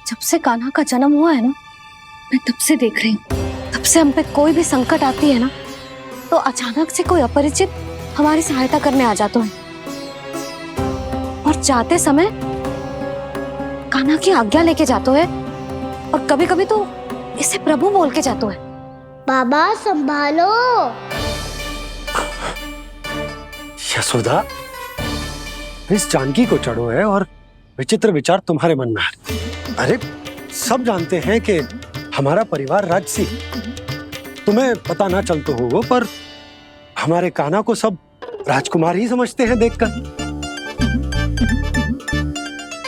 जब से कान्हा का जन्म हुआ है ना, मैं तब से देख रही हूँ, तब से हम पे कोई भी संकट आती है ना, तो अचानक से कोई अपरिचित हमारी सहायता करने आ जाते हैं और जाते समय कान्हा की आज्ञा लेके जाते हैं और कभी कभी तो इसे प्रभु बोल के जाते हैं। बाबा संभालो। यशोदा, इस जानकी को चढ़ो है और विचित्र विचार तुम्हारे मन में है। अरे सब जानते हैं कि हमारा परिवार राजसी, तुम्हें पता ना चलते हो वो, पर हमारे कान्हा को सब राजकुमार ही समझते हैं देखकर,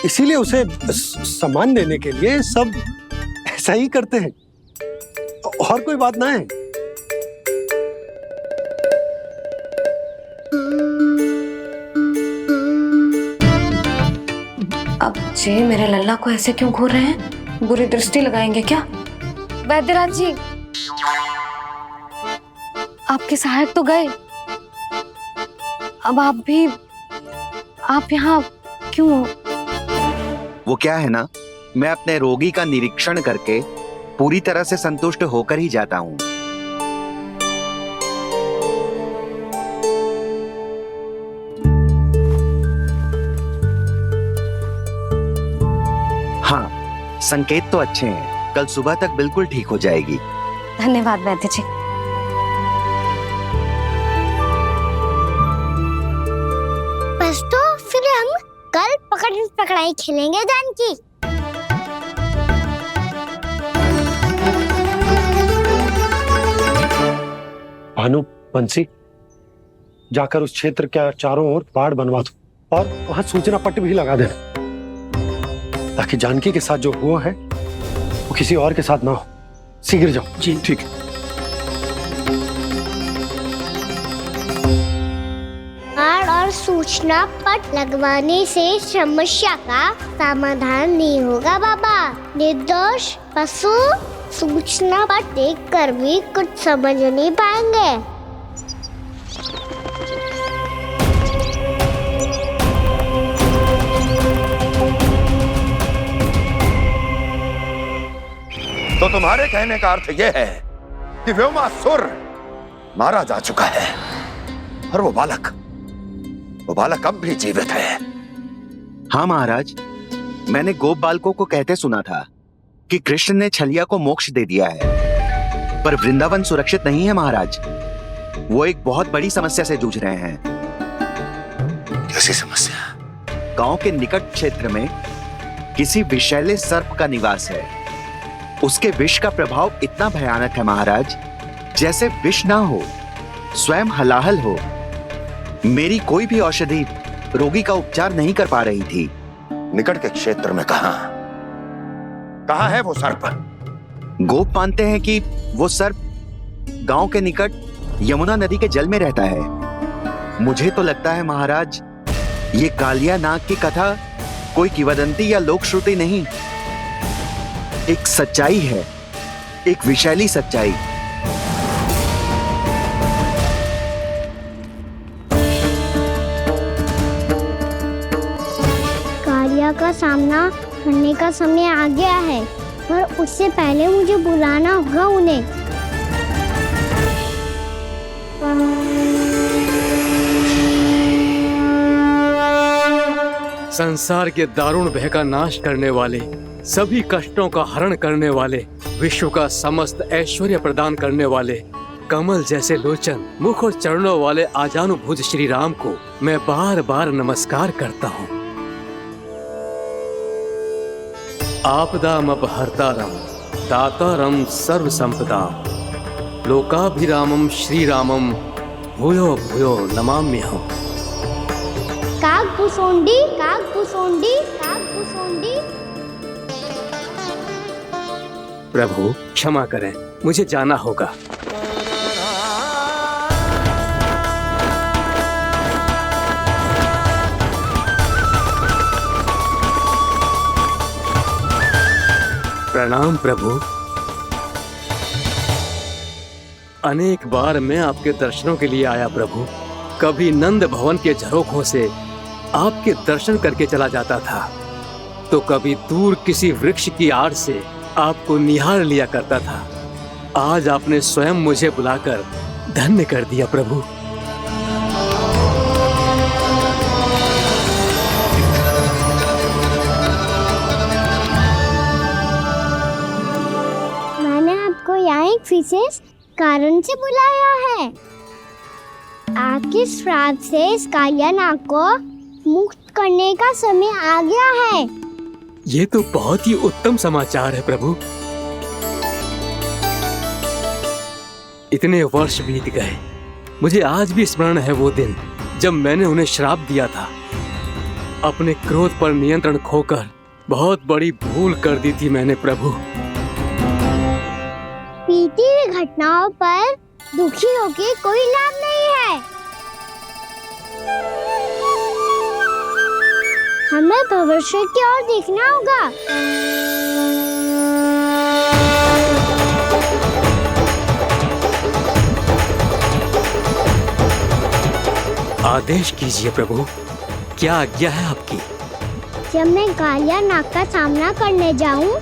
इसीलिए उसे सम्मान देने के लिए सब ऐसा ही करते हैं, और कोई बात ना है। अब जे मेरे लल्ला को ऐसे क्यों घूर रहे हैं? बुरी दृष्टि लगाएंगे क्या? वैद्यराज जी, आपके सहायक तो गए, अब आप यहाँ क्यों हो? वो क्या है ना, मैं अपने रोगी का निरीक्षण करके पूरी तरह से संतुष्ट होकर ही जाता हूँ। हाँ, संकेत तो अच्छे हैं, कल सुबह तक बिल्कुल ठीक हो जाएगी। धन्यवाद वैद्य जी। बस तो फिर हम कल पकड़न पकड़ाई खेलेंगे जानकी। भानु, बंसी, जाकर उस क्षेत्र के चारों ओर बाड़ बनवा दो और वहां सूचना पट्ट भी लगा देना, ताकि जानकी के साथ जो हुआ है वो किसी और के साथ ना हो। शीघ्र जाओ। जी ठीक है। बाड़ और सूचना पट लगवाने से समस्या का समाधान नहीं होगा बाबा। निर्दोष पशु सूचना पट देख कर भी कुछ समझ नहीं पाएंगे। तो तुम्हारे कहने का अर्थ यह है कि व्योमासुर मारा जा चुका है और वो बालक अब भी जीवित है। हाँ महाराज, मैंने गोप बालकों को कहते सुना था कि कृष्ण ने छलिया को मोक्ष दे दिया है, पर वृंदावन सुरक्षित नहीं है महाराज। वो एक बहुत बड़ी समस्या से जूझ रहे हैं। कैसी समस्या? गांव के निकट क्षेत्र में किसी विषैले सर्प का निवास है। उसके विष का प्रभाव इतना भयानक है महाराज, जैसे विष ना हो, स्वयं हलाहल हो। मेरी कोई भी औषधि रोगी का उपचार नहीं कर पा रही थी। निकट के क्षेत्र में कहाँ है वो सर्प? गोप मानते हैं कि वो सर्प गांव के निकट यमुना नदी के जल में रहता है। मुझे तो लगता है महाराज, ये कालिया नाग की कथा कोई किंवदंती या लोक श्रुति नहीं, एक सच्चाई है, एक विषैली सच्चाई। कालिया का सामना करने का समय आ गया है, पर उससे पहले मुझे बुलाना होगा उन्हें। संसार के दारुण भय का नाश करने वाले, सभी कष्टों का हरण करने वाले, विश्व का समस्त ऐश्वर्य प्रदान करने वाले, कमल जैसे लोचन, मुख और चरणों वाले आजानुभूत श्री राम को मैं बार बार नमस्कार करता हूँ। आपदामपहर्तारं दातारं सर्व संपदाम लोकाभिरामं श्री रामं भूयो भूयो नमाम्यहम्। कागभूसोंडी कागभूसोंडी कागभूसोंडी। प्रभु क्षमा करें, मुझे जाना होगा। प्रणाम प्रभु। अनेक बार मैं आपके दर्शनों के लिए आया प्रभु। कभी नंद भवन के झरोखों से आपके दर्शन करके चला जाता था, तो कभी दूर किसी वृक्ष की आड़ से आपको निहार लिया करता था। आज आपने स्वयं मुझे बुलाकर धन्य कर दिया प्रभु। मैंने आपको यहाँ एक विशेष कारण से बुलाया है। आपके श्राप से इस कालिया नाग को मुक्त करने का समय आ गया है। ये तो बहुत ही उत्तम समाचार है प्रभु। इतने वर्ष बीत गए, मुझे आज भी स्मरण है वो दिन जब मैंने उन्हें श्राप दिया था। अपने क्रोध पर नियंत्रण खोकर बहुत बड़ी भूल कर दी थी मैंने प्रभु। बीती हुई घटनाओं पर दुखी होके कोई लाभ नहीं है। हमें भविष्य की ओर देखना होगा। आदेश कीजिए प्रभु, क्या आज्ञा है आपकी? जब मैं कालिया नाग का सामना करने जाऊं,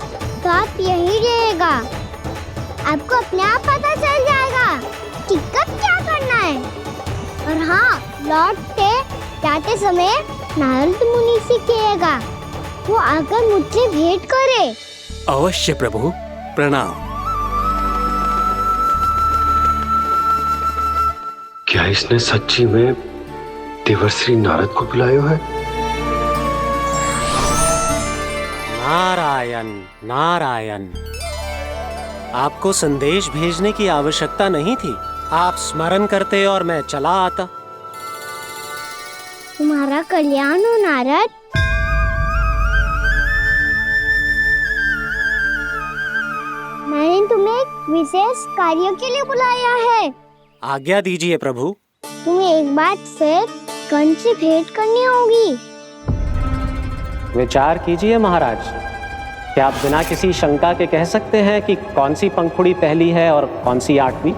तो आप यही रहेगा। आपको अपने आप पता चल जाएगा कि कब क्या करना है। और हाँ, लौटते जाते समय नारद मुनि से कहिएगा, वो आकर मुझसे भेंट करे। अवश्य प्रभु, प्रणाम। क्या इसने सच्ची में देवर्षि नारद को बुलाया है? नारायण नारायण, आपको संदेश भेजने की आवश्यकता नहीं थी। आप स्मरण करते और मैं चला आता। तुम्हारा कल्याण हो नारद। मैंने तुम्हें एक विशेष कार्य के लिए बुलाया है। आज्ञा दीजिए प्रभु। तुम्हें एक बार फिर कंस से भेंट करनी होगी। विचार कीजिए महाराज, क्या आप बिना किसी शंका के कह सकते हैं कि कौन सी पंखुड़ी पहली है और कौन सी आठवीं?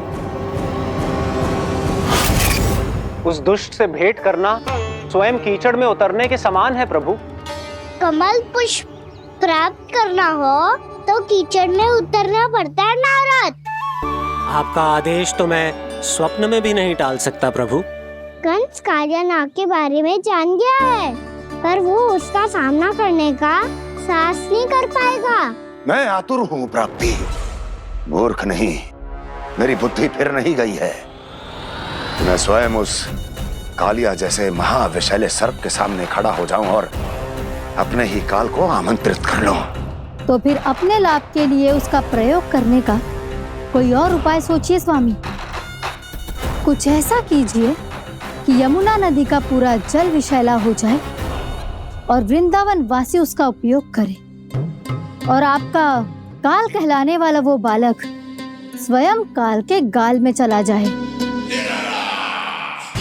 उस दुष्ट से भेंट करना स्वयं कीचड़ में उतरने के समान है प्रभु। कमल पुष्प प्राप्त करना हो तो कीचड़ में उतरना पड़ता है नारद। आपका आदेश तो मैं स्वप्न में भी नहीं टाल सकता प्रभु। कंस कालिया नाग के बारे में जान गया है, पर वो उसका सामना करने का साहस नहीं कर पाएगा। मैं आतुर हूँ प्राप्ति, मूर्ख नहीं। मेरी बुद्धि फिर नहीं गई है। मैं स्वयं उस कालिया जैसे महाविषैले सर्प के सामने खड़ा हो जाऊं और अपने ही काल को आमंत्रित कर लूं। तो फिर अपने लाभ के लिए उसका प्रयोग करने का कोई और उपाय सोचिए स्वामी। कुछ ऐसा कीजिए कि यमुना नदी का पूरा जल विषैला हो जाए और वृंदावन वासी उसका उपयोग करे, और आपका काल कहलाने वाला वो बालक स्वयं काल के गाल में चला जाए।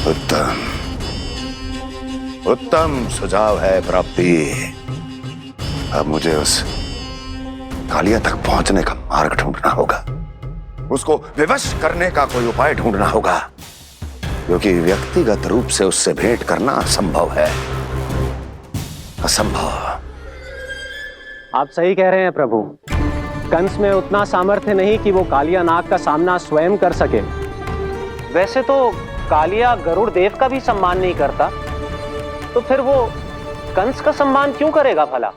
उत्तम उत्तम सुझाव है प्राप्ति। अब मुझे उस कालिया तक पहुंचने का मार्ग ढूंढना होगा। उसको विवश करने का कोई उपाय ढूंढना होगा, क्योंकि व्यक्तिगत रूप से उससे भेंट करना असंभव है। असंभव। आप सही कह रहे हैं प्रभु। कंस में उतना सामर्थ्य नहीं कि वो कालिया नाग का सामना स्वयं कर सके। वैसे तो कालिया गरुड़ देव का भी सम्मान नहीं करता, तो फिर वो कंस का सम्मान क्यों करेगा भला?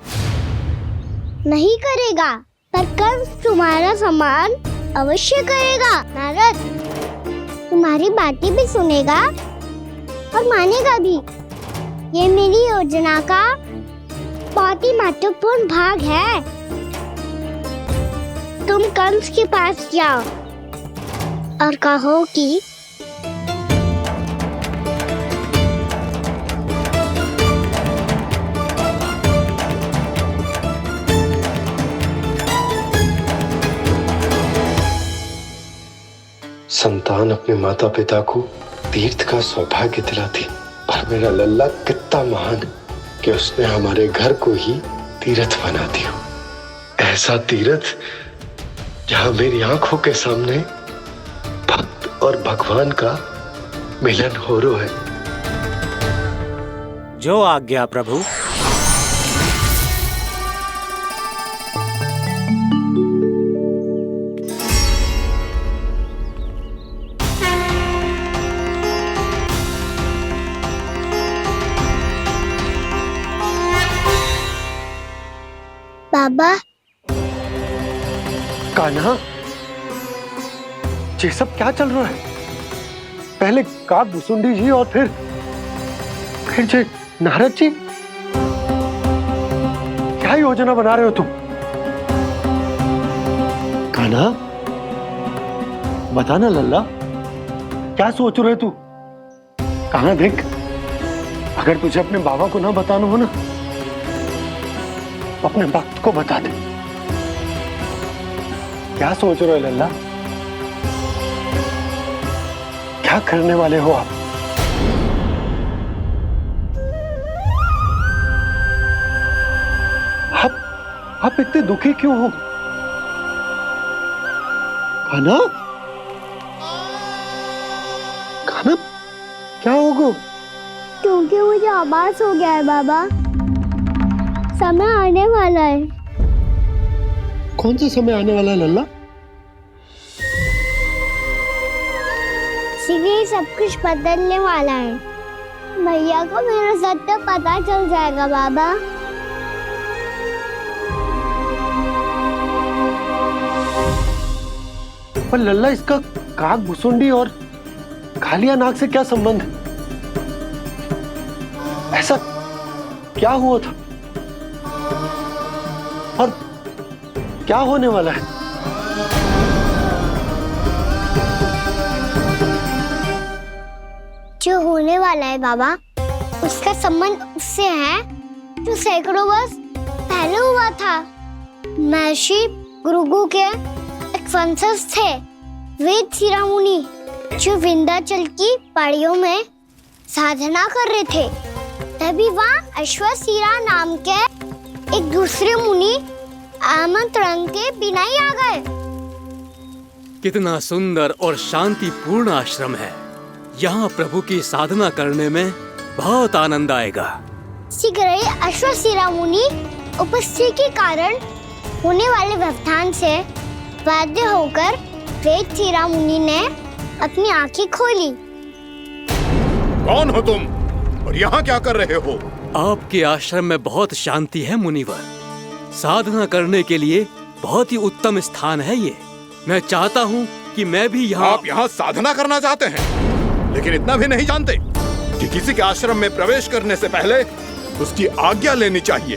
नहीं करेगा, पर कंस तुम्हारा सम्मान अवश्य करेगा नारद। तुम्हारी बातें भी सुनेगा और मानेगा भी। ये मेरी योजना का बहुत ही महत्वपूर्ण भाग है। तुम कंस के पास जाओ और कहो कि संतान अपने माता पिता को तीर्थ का सौभाग्य दिलाती, और मेरा लल्ला कितना महान कि उसने हमारे घर को ही तीर्थ बना दिया। ऐसा तीर्थ जहां मेरी आंखों के सामने भक्त और भगवान का मिलन हो रहा है। जो आज्ञा प्रभु। बाबा कान्हा, ये सब क्या चल रहा है? पहले काग भुसुंडी जी और फिर जे नारद जी। क्या योजना बना रहे हो तुम? कान्हा, बता ना लल्ला, क्या सोच रहे तू? कान्हा देख, अगर तुझे अपने बाबा को ना बताना हो ना, तो अपने भक्त को बता दे। क्या सोच रहे हो लल्ला? क्या करने वाले हो आप? आप इतने दुखी क्यों हो? कान्हा, कान्हा, क्या होगा? क्योंकि मुझे आभास हो गया है बाबा, समय आने वाला है। कौन सा समय आने वाला है लल्ला? इसीलिए सब कुछ बदलने वाला है। भैया को मेरा सत्य पता चल जाएगा बाबा। पर लल्ला, इसका काग भुसुंडी और कालिया नाग से क्या संबंध है? ऐसा क्या हुआ था और क्या होने वाला है? जो होने वाला है बाबा, उसका संबंध उससे है जो सैकड़ों वर्ष पहले हुआ था। महर्षि भृगु के एक वंशज थे, वेद शिरोमुनि, जो विंध्याचल की पहाड़ियों में साधना कर रहे थे। तभी वहाँ अश्वशिरा नाम के एक दूसरे मुनि आमंत्रण के बिना ही आ गए। कितना सुंदर और शांतिपूर्ण आश्रम है। यहाँ प्रभु की साधना करने में बहुत आनंद आएगा। शीघ्र ही अश्वशिरा मुनि उपस्थिति के कारण होने वाले व्यवधान से बाध्य होकर वेद शिरा मुनि ने अपनी आंखें खोली। कौन हो तुम और यहाँ क्या कर रहे हो? आपके आश्रम में बहुत शांति है मुनिवर। साधना करने के लिए बहुत ही उत्तम स्थान है ये। मैं चाहता हूँ कि मैं भी यहाँ। आप यहाँ साधना करना चाहते हैं, लेकिन इतना भी नहीं जानते कि किसी के आश्रम में प्रवेश करने से पहले उसकी आज्ञा लेनी चाहिए।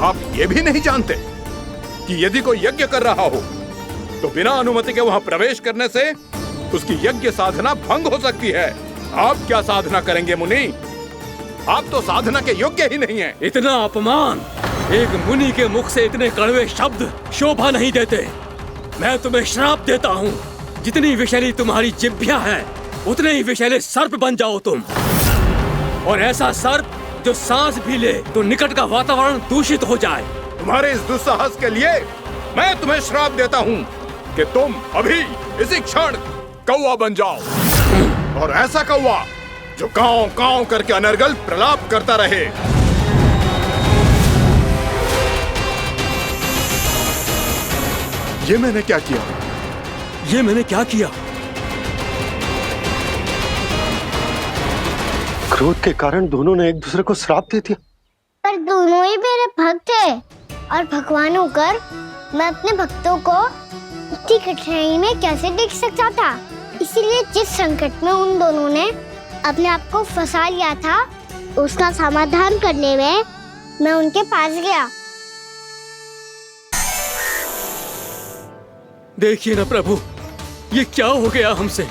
आप ये भी नहीं जानते कि यदि कोई यज्ञ कर रहा हो तो बिना अनुमति के वहाँ प्रवेश करने से उसकी यज्ञ साधना भंग हो सकती है। आप क्या साधना करेंगे मुनि? आप तो साधना के योग्य ही नहीं हैं। इतना अपमान! एक मुनि के मुख से इतने कड़वे शब्द शोभा नहीं देते। मैं तुम्हें श्राप देता हूँ, जितनी विषैली तुम्हारी जिह्वा है उतने ही विषैले सर्प बन जाओ तुम। और ऐसा सर्प जो सांस भी ले तो निकट का वातावरण दूषित हो जाए। तुम्हारे इस दुस्साहस के लिए मैं तुम्हें श्राप देता हूँ कि तुम अभी इसी क्षण कौवा बन जाओ, और ऐसा कौवा जो कांव कांव करके अनर्गल प्रलाप करता रहे। ये मैंने क्या किया? ये मैंने क्या किया? क्रोध के कारण दोनों ने एक दूसरे को श्राप दे दिया। पर दोनों ही मेरे भक्त हैं, और भगवान होकर मैं अपने भक्तों को इतनी कठिनाई में कैसे देख सकता था। इसीलिए जिस संकट में उन दोनों ने अपने आप को फंसा लिया था, उसका समाधान करने में मैं उनके पास गया। देखिए ना प्रभु, ये क्या हो गया हमसे?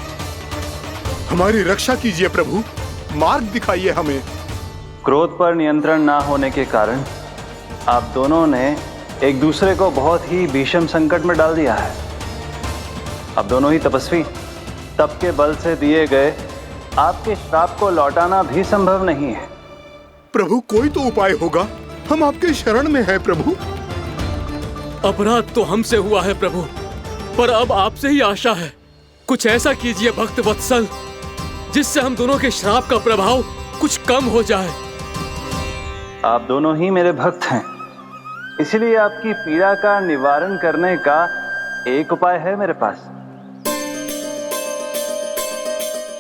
हमारी रक्षा कीजिए प्रभु, मार्ग दिखाइए हमें। क्रोध पर नियंत्रण ना होने के कारण आप दोनों ने एक दूसरे को बहुत ही भीषण संकट में डाल दिया है। अब दोनों ही तपस्वी, तप के बल से दिए गए आपके श्राप को लौटाना भी संभव नहीं है। प्रभु कोई तो उपाय होगा, हम आपके शरण में हैं प्रभु। अपराध तो हमसे हुआ है प्रभु, पर अब आपसे ही आशा है। कुछ ऐसा कीजिए भक्त वत्सल, जिससे हम दोनों के श्राप का प्रभाव कुछ कम हो जाए। आप दोनों ही मेरे भक्त हैं, इसलिए आपकी पीड़ा का निवारण करने का एक उपाय है मेरे पास।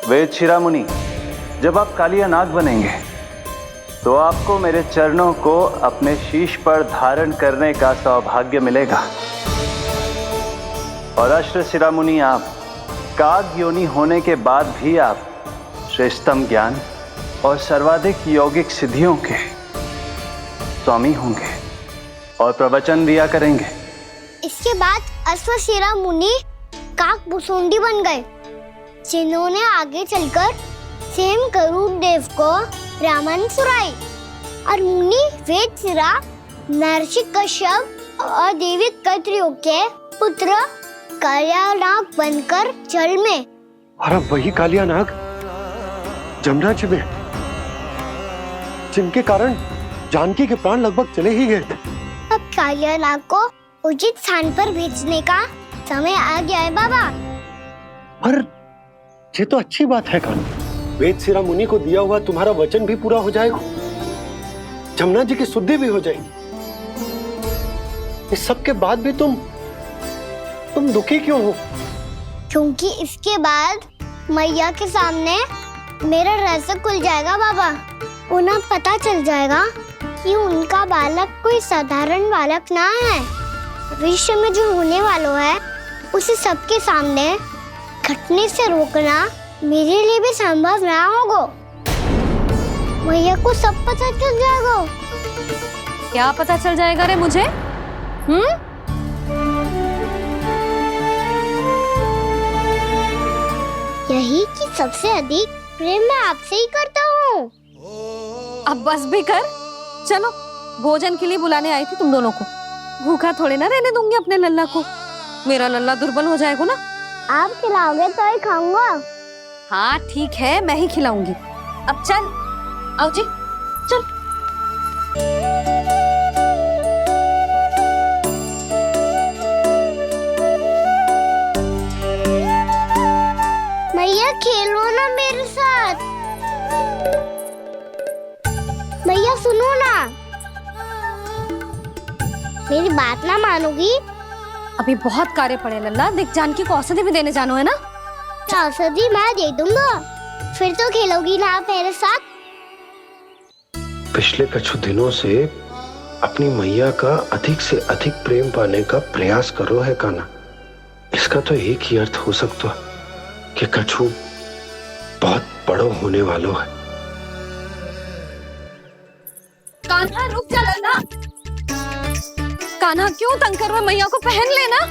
वेद शिरोमुनि, जब आप कालिया नाग बनेंगे तो आपको मेरे चरणों को अपने शीश पर धारण करने का सौभाग्य मिलेगा। और अश्र शिरोमुनि, आप काग योनि होने के बाद भी आप श्रेष्ठतम ज्ञान और सर्वाधिक यौगिक सिद्धियों के स्वामी होंगे और प्रवचन दिया करेंगे। इसके बाद अश्वशिरा मुनि काकभूषुंडी बन गए, जिन्होंने आगे चलकर स्वयं गरुड़ देव को रामायण सुनाई। और मुनि वेदशिरा, महर्षि कश्यप और देवी कत्रियों के पुत्र कालियानाग बनकर जल में, और अब वही कालियानाग जमुना जी में, जिनके कारण जानकी के प्राण लगभग चले ही गए थे। अब कालियानाग को उचित स्थान पर भेजने का समय आ गया है बाबा। पर ये तो अच्छी बात है कान्हा, वेदशिरा मुनि को दिया हुआ तुम्हारा वचन भी पूरा हो जाएगा, जमुना जी की शुद्धि भी हो जाएगी। इस सब के बाद भी तुम दुखी क्यों हो? क्योंकि इसके बाद मैया के सामने मेरा रहस्य खुल जाएगा बाबा। उन्हें पता चल जाएगा कि उनका बालक कोई साधारण बालक ना है। भविष्य में जो होने वाला है उसे सबके सामने घटने से रोकना मेरे लिए भी संभव ना होगा। मैया को सब पता चल जाएगा। क्या पता चल जाएगा रे मुझे? यही कि सबसे अधिक प्रेम मैं आपसे ही करता हूँ। अब बस भी कर, चलो भोजन के लिए बुलाने आई थी तुम दोनों को। भूखा थोड़े ना रहने दूंगी अपने लल्ला को, मेरा लल्ला दुर्बल हो जाएगा ना। आप खिलाओगे तो ही खाऊंगा। हाँ ठीक है, मैं ही खिलाऊंगी। अब चल, आओ जी चल। मैया खेलो ना मेरे साथ। मैया सुनो ना, मेरी बात ना मानोगी? अभी बहुत कार्य पड़े लल्ला, देख जानकी को औषधि भी देने जानो है ना। औषधि मैं दे दूंगा, फिर तो खेलोगी ना आप मेरे साथ? पिछले कुछ दिनों से अपनी मैया का अधिक से अधिक प्रेम पाने का प्रयास करो है कान्हा। इसका तो एक ही अर्थ हो सकता है कि कछु बहुत बड़ो होने वालों है। कान्हा रुक जा लल्ला। कान्हा क्यों तंग कर रहा है? मैया को पहन लेना।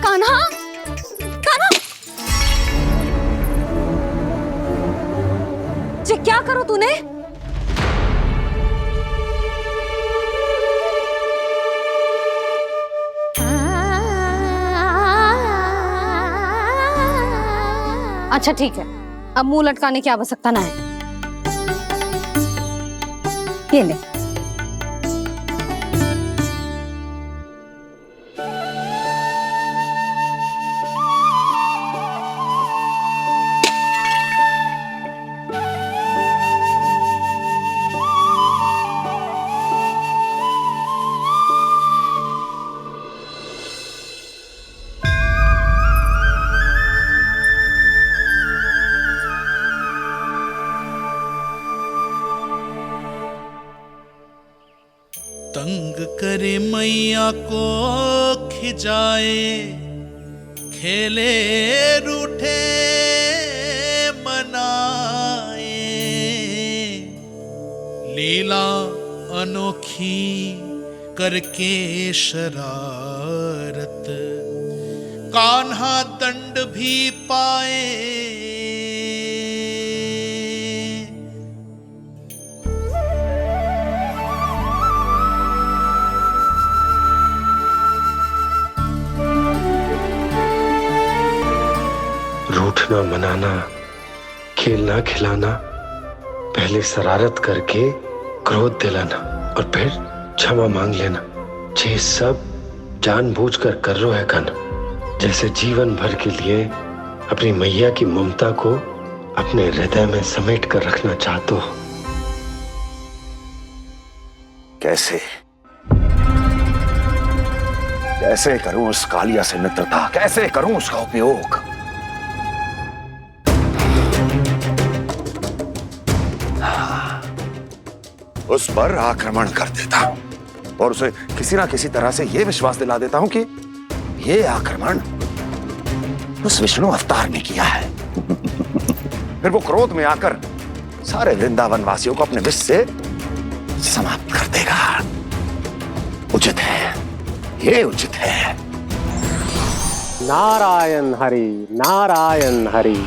कान्हा, कान्हा, ये क्या करो तूने? अच्छा ठीक है, अब मुंह लटकाने की आवश्यकता ना है। ये ले। तंग करे मैया को खिजाए, खेले रूठे मनाए, लीला अनोखी करके शरारत, कान्हा दंड भी पाए। रूठना मनाना, खेलना खिलाना, पहले शरारत करके क्रोध दिलाना और फिर क्षमा मांग लेना, ये सब जानबूझकर कर रहे है कान्हा। जैसे जीवन भर के लिए अपनी मैया की ममता को अपने हृदय में समेट कर रखना चाहते हो। कैसे कैसे करूं उस कालिया से मित्रता, कैसे करूं उसका उपयोग? उस पर आक्रमण कर देता और उसे किसी ना किसी तरह से यह विश्वास दिला देता हूं कि यह आक्रमण उस विष्णु अवतार ने किया है। फिर वो क्रोध में आकर सारे वृंदावन वासियों को अपने विष से समाप्त कर देगा। उचित है, ये उचित है। नारायण हरि, नारायण हरि।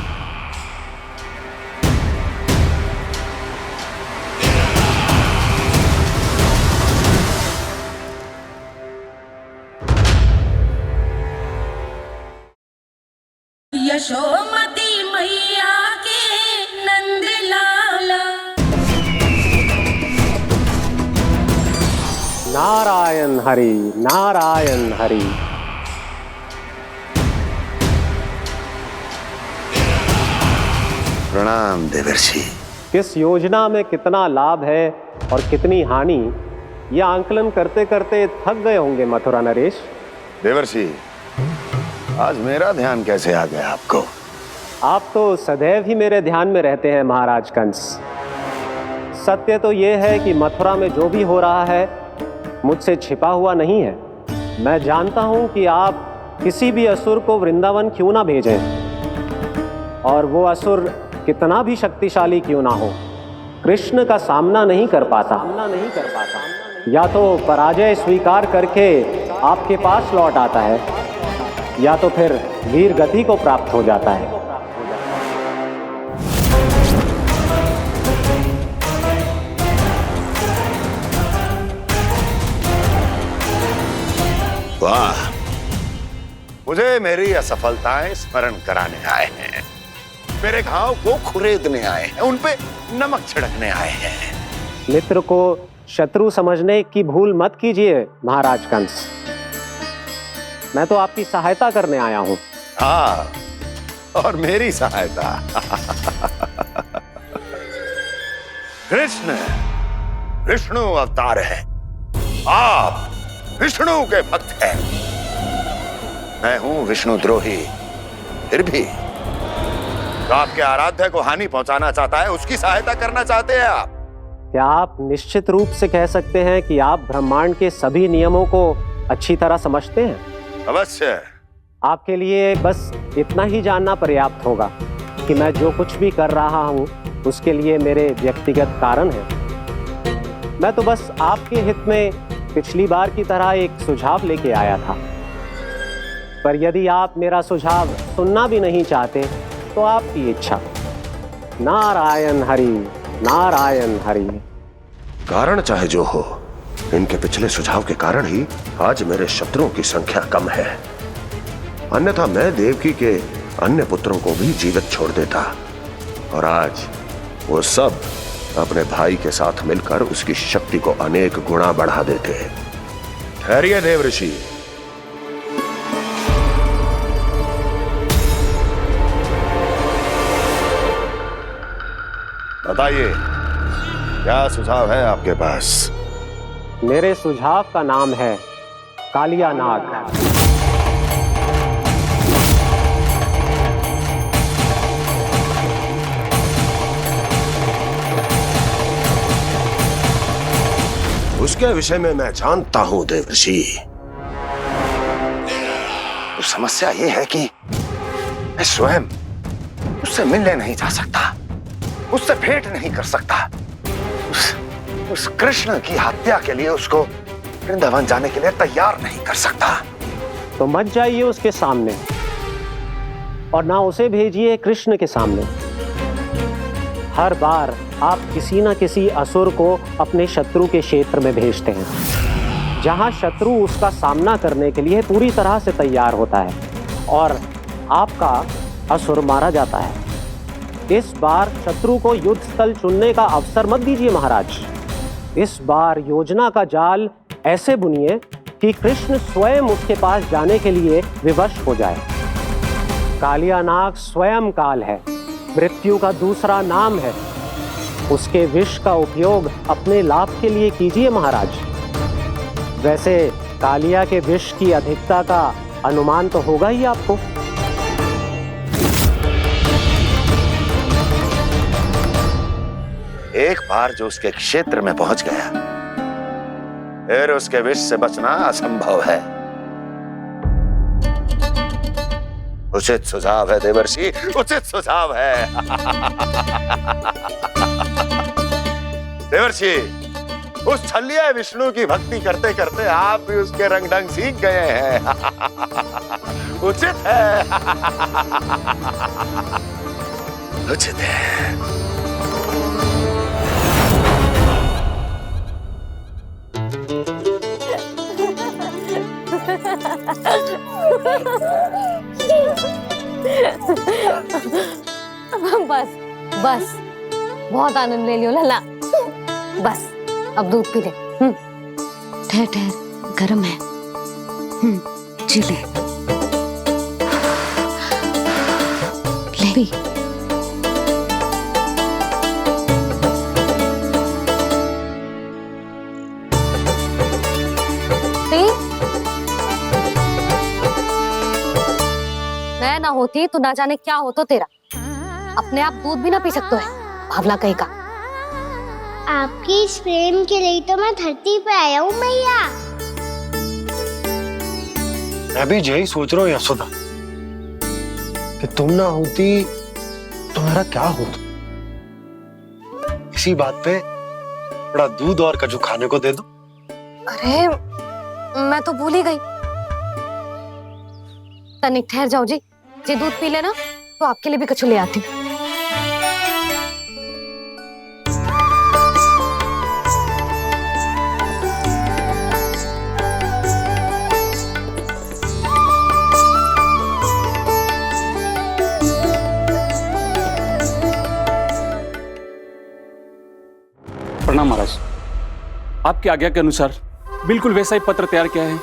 यशोमती मैया के नंद लाला। नारायण हरि, नारायण हरि। प्रणाम देवर्षि। किस योजना में कितना लाभ है और कितनी हानि, यह आंकलन करते करते थक गए होंगे मथुरा नरेश। देवर्षि, आज मेरा ध्यान कैसे आ गया आपको? आप तो सदैव ही मेरे ध्यान में रहते हैं महाराज कंस। सत्य तो यह है कि मथुरा में जो भी हो रहा है मुझसे छिपा हुआ नहीं है। मैं जानता हूं कि आप किसी भी असुर को वृंदावन क्यों ना भेजें, और वो असुर कितना भी शक्तिशाली क्यों ना हो, कृष्ण का सामना नहीं कर पाता। या तो पराजय स्वीकार करके आपके पास लौट आता है, या तो फिर वीर गति को प्राप्त हो जाता है। वाह, मुझे मेरी असफलताएं स्मरण कराने आए हैं, मेरे घाव को खुरेदने आए हैं, उन पे नमक छिड़कने आए हैं। मित्र को शत्रु समझने की भूल मत कीजिए महाराज कंस। मैं तो आपकी सहायता करने आया हूं। हाँ, और मेरी सहायता। कृष्ण विष्णु अवतार है, आप विष्णु के भक्त हैं। मैं हूं विष्णु द्रोही, फिर भी तो आपके आराध्य को हानि पहुंचाना चाहता है, उसकी सहायता करना चाहते हैं आप। क्या आप निश्चित रूप से कह सकते हैं कि आप ब्रह्मांड के सभी नियमों को अच्छी तरह समझते हैं? अवश्य। आपके लिए बस इतना ही जानना पर्याप्त होगा कि मैं जो कुछ भी कर रहा हूं उसके लिए मेरे व्यक्तिगत कारण हैं। मैं तो बस आपके हित में पिछली बार की तरह एक सुझाव लेके आया था, पर यदि आप मेरा सुझाव सुनना भी नहीं चाहते तो आपकी इच्छा। नारायण हरि, नारायण हरि। कारण चाहे जो हो, इनके पिछले सुझाव के कारण ही आज मेरे शत्रुओं की संख्या कम है। अन्यथा मैं देवकी के अन्य पुत्रों को भी जीवित छोड़ देता, और आज वो सब अपने भाई के साथ मिलकर उसकी शक्ति को अनेक गुना बढ़ा देते। ठहरिए देवऋषि, बताइए क्या सुझाव है आपके पास? मेरे सुझाव का नाम है कालिया नाग। उसके विषय में मैं जानता हूं देवर्षि। तो समस्या यह है कि मैं स्वयं उससे मिलने नहीं जा सकता, उससे भेंट नहीं कर सकता। उस कृष्ण की हत्या के लिए उसको वृंदावन जाने के लिए तैयार नहीं कर सकता। तो मत जाइए उसके सामने, और ना उसे भेजिए कृष्ण के सामने। हर बार आप किसी न किसी असुर को अपने शत्रु के क्षेत्र में भेजते हैं, जहां शत्रु उसका सामना करने के लिए पूरी तरह से तैयार होता है और आपका असुर मारा जाता है। इस बार शत्रु को युद्ध स्थल चुनने का अवसर मत दीजिए महाराज। इस बार योजना का जाल ऐसे बुनिए कि कृष्ण स्वयं उसके पास जाने के लिए विवश हो जाए। कालिया नाग स्वयं काल है, मृत्यु का दूसरा नाम है। उसके विष का उपयोग अपने लाभ के लिए कीजिए महाराज। वैसे कालिया के विष की अधिकता का अनुमान तो होगा ही आपको। एक बार जो उसके क्षेत्र में पहुंच गया, फिर उसके विष से बचना असंभव है। उचित सुझाव है देवर्षि, उचित सुझाव है। देवर्षि, उस छलिया विष्णु की भक्ति करते करते आप भी उसके रंग ढंग सीख गए हैं। उचित है। उचित है। बस बस, बहुत आनंद ले लियो लल्ला। बस अब दूध पी ले। ठहर ठहर, गर्म है। जी ले पी। मैं ना होती तो ना जाने क्या होता तेरा। अपने आप दूध भी ना पी सकते है, भावना कहीं का। आपकी इस प्रेम के लिए तो मैं धरती पे आया हूँ मैया। मैं भी यही सोच रहा हूँ यशोदा कि तुम ना होती तो मेरा क्या होता। इसी बात पे थोड़ा दूध और कजू खाने को दे दो। अरे मैं तो भूल ही गई। तनिक ठहर जाओ जी, जे दूध पी लेना तो आपके लिए भी कछु ले आती हूँ। प्रणाम महाराज। आपकी आज्ञा के अनुसार बिल्कुल वैसा ही पत्र तैयार किया है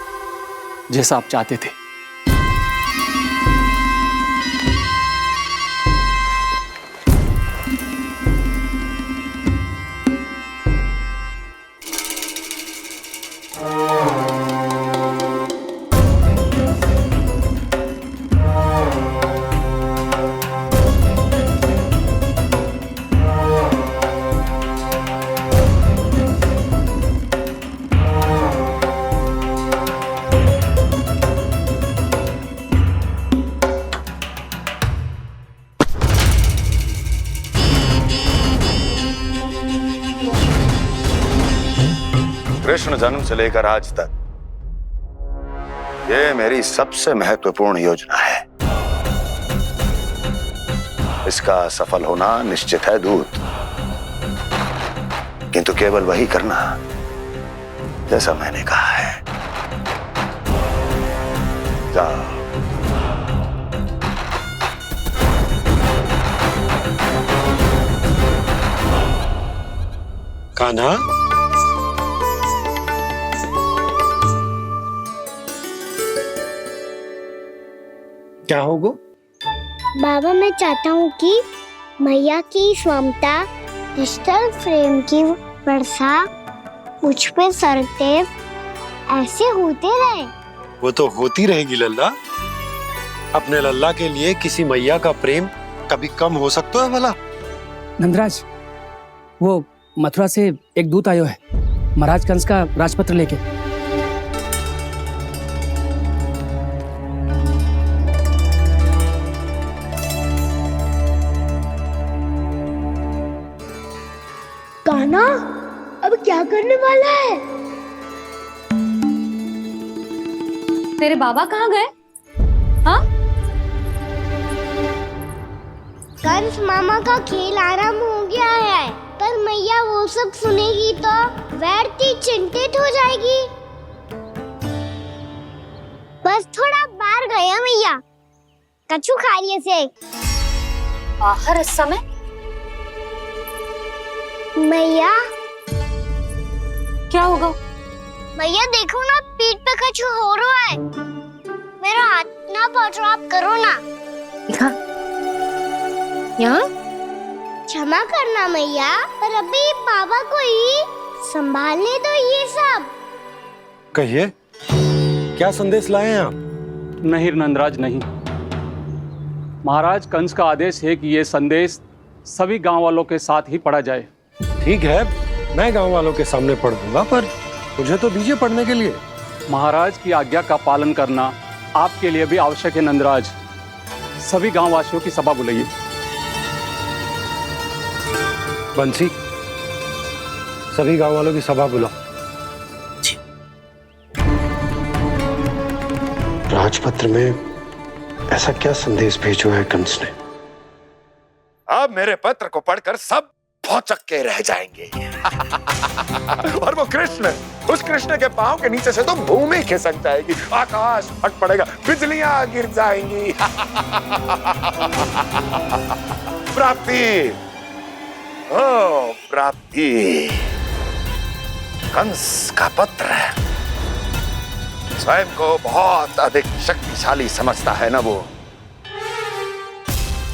जैसा आप चाहते थे। कृष्ण जन्म से लेकर आज तक ये मेरी सबसे महत्वपूर्ण योजना है। इसका सफल होना निश्चित है दूत, किंतु केवल वही करना जैसा मैंने कहा है। जाओ। कान्हा, क्या होगा? बाबा मैं चाहता हूँ कि मैया की ममता क्रिस्टल फ्रेम की वर्षा मुझ पे सरते ऐसे होते रहे। वो तो होती रहेगी लल्ला। अपने लल्ला के लिए किसी मैया का प्रेम कभी कम हो सकता है भला? नंदराज, वो मथुरा से एक दूत आयो है महाराज कंस का राजपत्र लेके। कान्हा अब क्या करने वाला है? तेरे बाबा कहाँ गए? हाँ? कंस मामा का खेल आरंभ हो गया है, पर मैया वो सब सुनेगी तो व्यर्थ चिंतित हो जाएगी। बस थोड़ा बाहर गया मैया, कछु खा लिये से। बाहर इस समय? मैया क्या होगा? मैया देखो ना, पीठ पे कुछ हो रहा है। मेरा हाथ ना पकड़ो, आप करो ना। यहाँ? क्षमा करना मैया, पर अभी बाबा को ही संभालने दो ये सब। कहिए, क्या संदेश लाए हैं आप? नहीं नंदराज, नहीं। महाराज कंस का आदेश है कि ये संदेश सभी गांव वालों के साथ ही पढ़ा जाए। ठीक है, मैं गांव वालों के सामने पढ़ दूंगा, पर मुझे तो दीजिए पढ़ने के लिए। महाराज की आज्ञा का पालन करना आपके लिए भी आवश्यक है नंदराज। सभी गांव वासियों की सभा बुलाइए। बंसी, सभी गांव वालों की सभा बुलाओ। राजपत्र में ऐसा क्या संदेश भेजो है कंस ने? अब मेरे पत्र को पढ़कर सब भौचक के रह जाएंगे। और वो कृष्ण, उस कृष्ण के पांव के नीचे से तो भूमि खिसक जाएगी, आकाश फट पड़ेगा, बिजलियां गिर जाएंगी। प्राप्ति, ओ प्राप्ति, कंस का पत्र स्वयं को बहुत अधिक शक्तिशाली समझता है ना वो।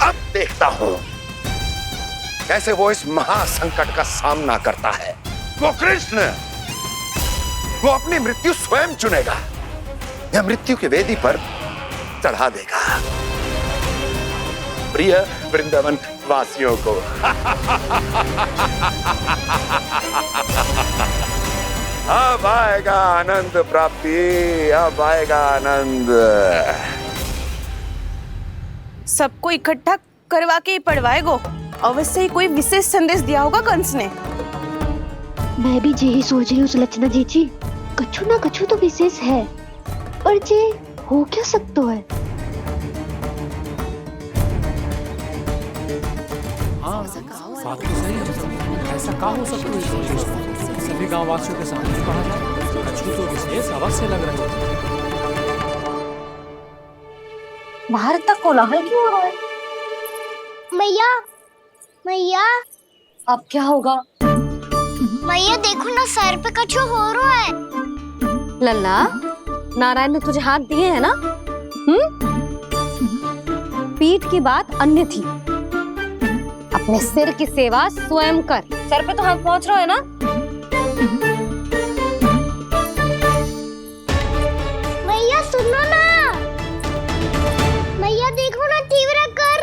अब देखता हूं कैसे वो इस महासंकट का सामना करता है। वो कृष्ण, वो अपनी मृत्यु स्वयं चुनेगा या मृत्यु की वेदी पर चढ़ा देगा प्रिय वृंदावन वासियों को। अब आएगा आनंद प्राप्ति, अब आएगा आनंद। सबको इकट्ठा करवा के ही पढ़वाएगो। अवश्य ही कोई विशेष संदेश दिया होगा कंस ने। मैं भी यही सोच रही हूँ सुलक्षणा जी, कछु ना कछु तो विशेष है, पर जे हो क्या सकता है? हाँ, बात तो सही है। ऐसा क्या हो सकता है? सभी गांव वासियों के सामने पढ़ा जाए, कछु तो विशेष अवश्य लग रहा है। बाहर तक कोलाहल क्यों हो रहा है? मैया, मैया, अब क्या होगा? मैया देखो ना, सर पे कछु हो रहा है। लल्ला, नारायण ने तुझे हाथ दिए हैं ना? पीठ की बात अन्य थी। अपने सिर की सेवा स्वयं कर। सर पे तो हाथ पहुंच रहा है ना? मैया सुनो ना, मैया देखो ना, तीव्र कर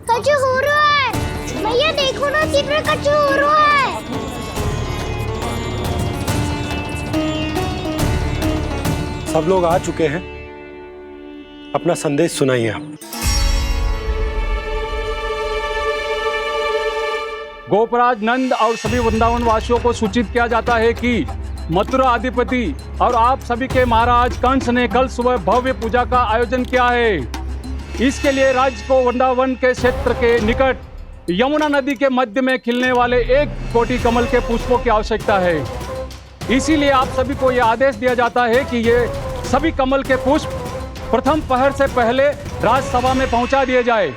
कछु हो रहा है। मैया देखो ना, तीव्र कछु हो रहा है। सब लोग आ चुके हैं, अपना संदेश सुनाइए आप। गोपराज नंद और सभी वृंदावन वासियों को सूचित किया जाता है कि मथुरा अधिपति और आप सभी के महाराज कंस ने कल सुबह भव्य पूजा का आयोजन किया है। इसके लिए राज्य को वृंदावन के क्षेत्र के निकट यमुना नदी के मध्य में खिलने वाले 1 कोटि कमल के पुष्पों की आवश्यकता है। इसीलिए आप सभी को यह आदेश दिया जाता है कि ये सभी कमल के पुष्प प्रथम पहर से पहले राजसभा में पहुंचा दिए जाए।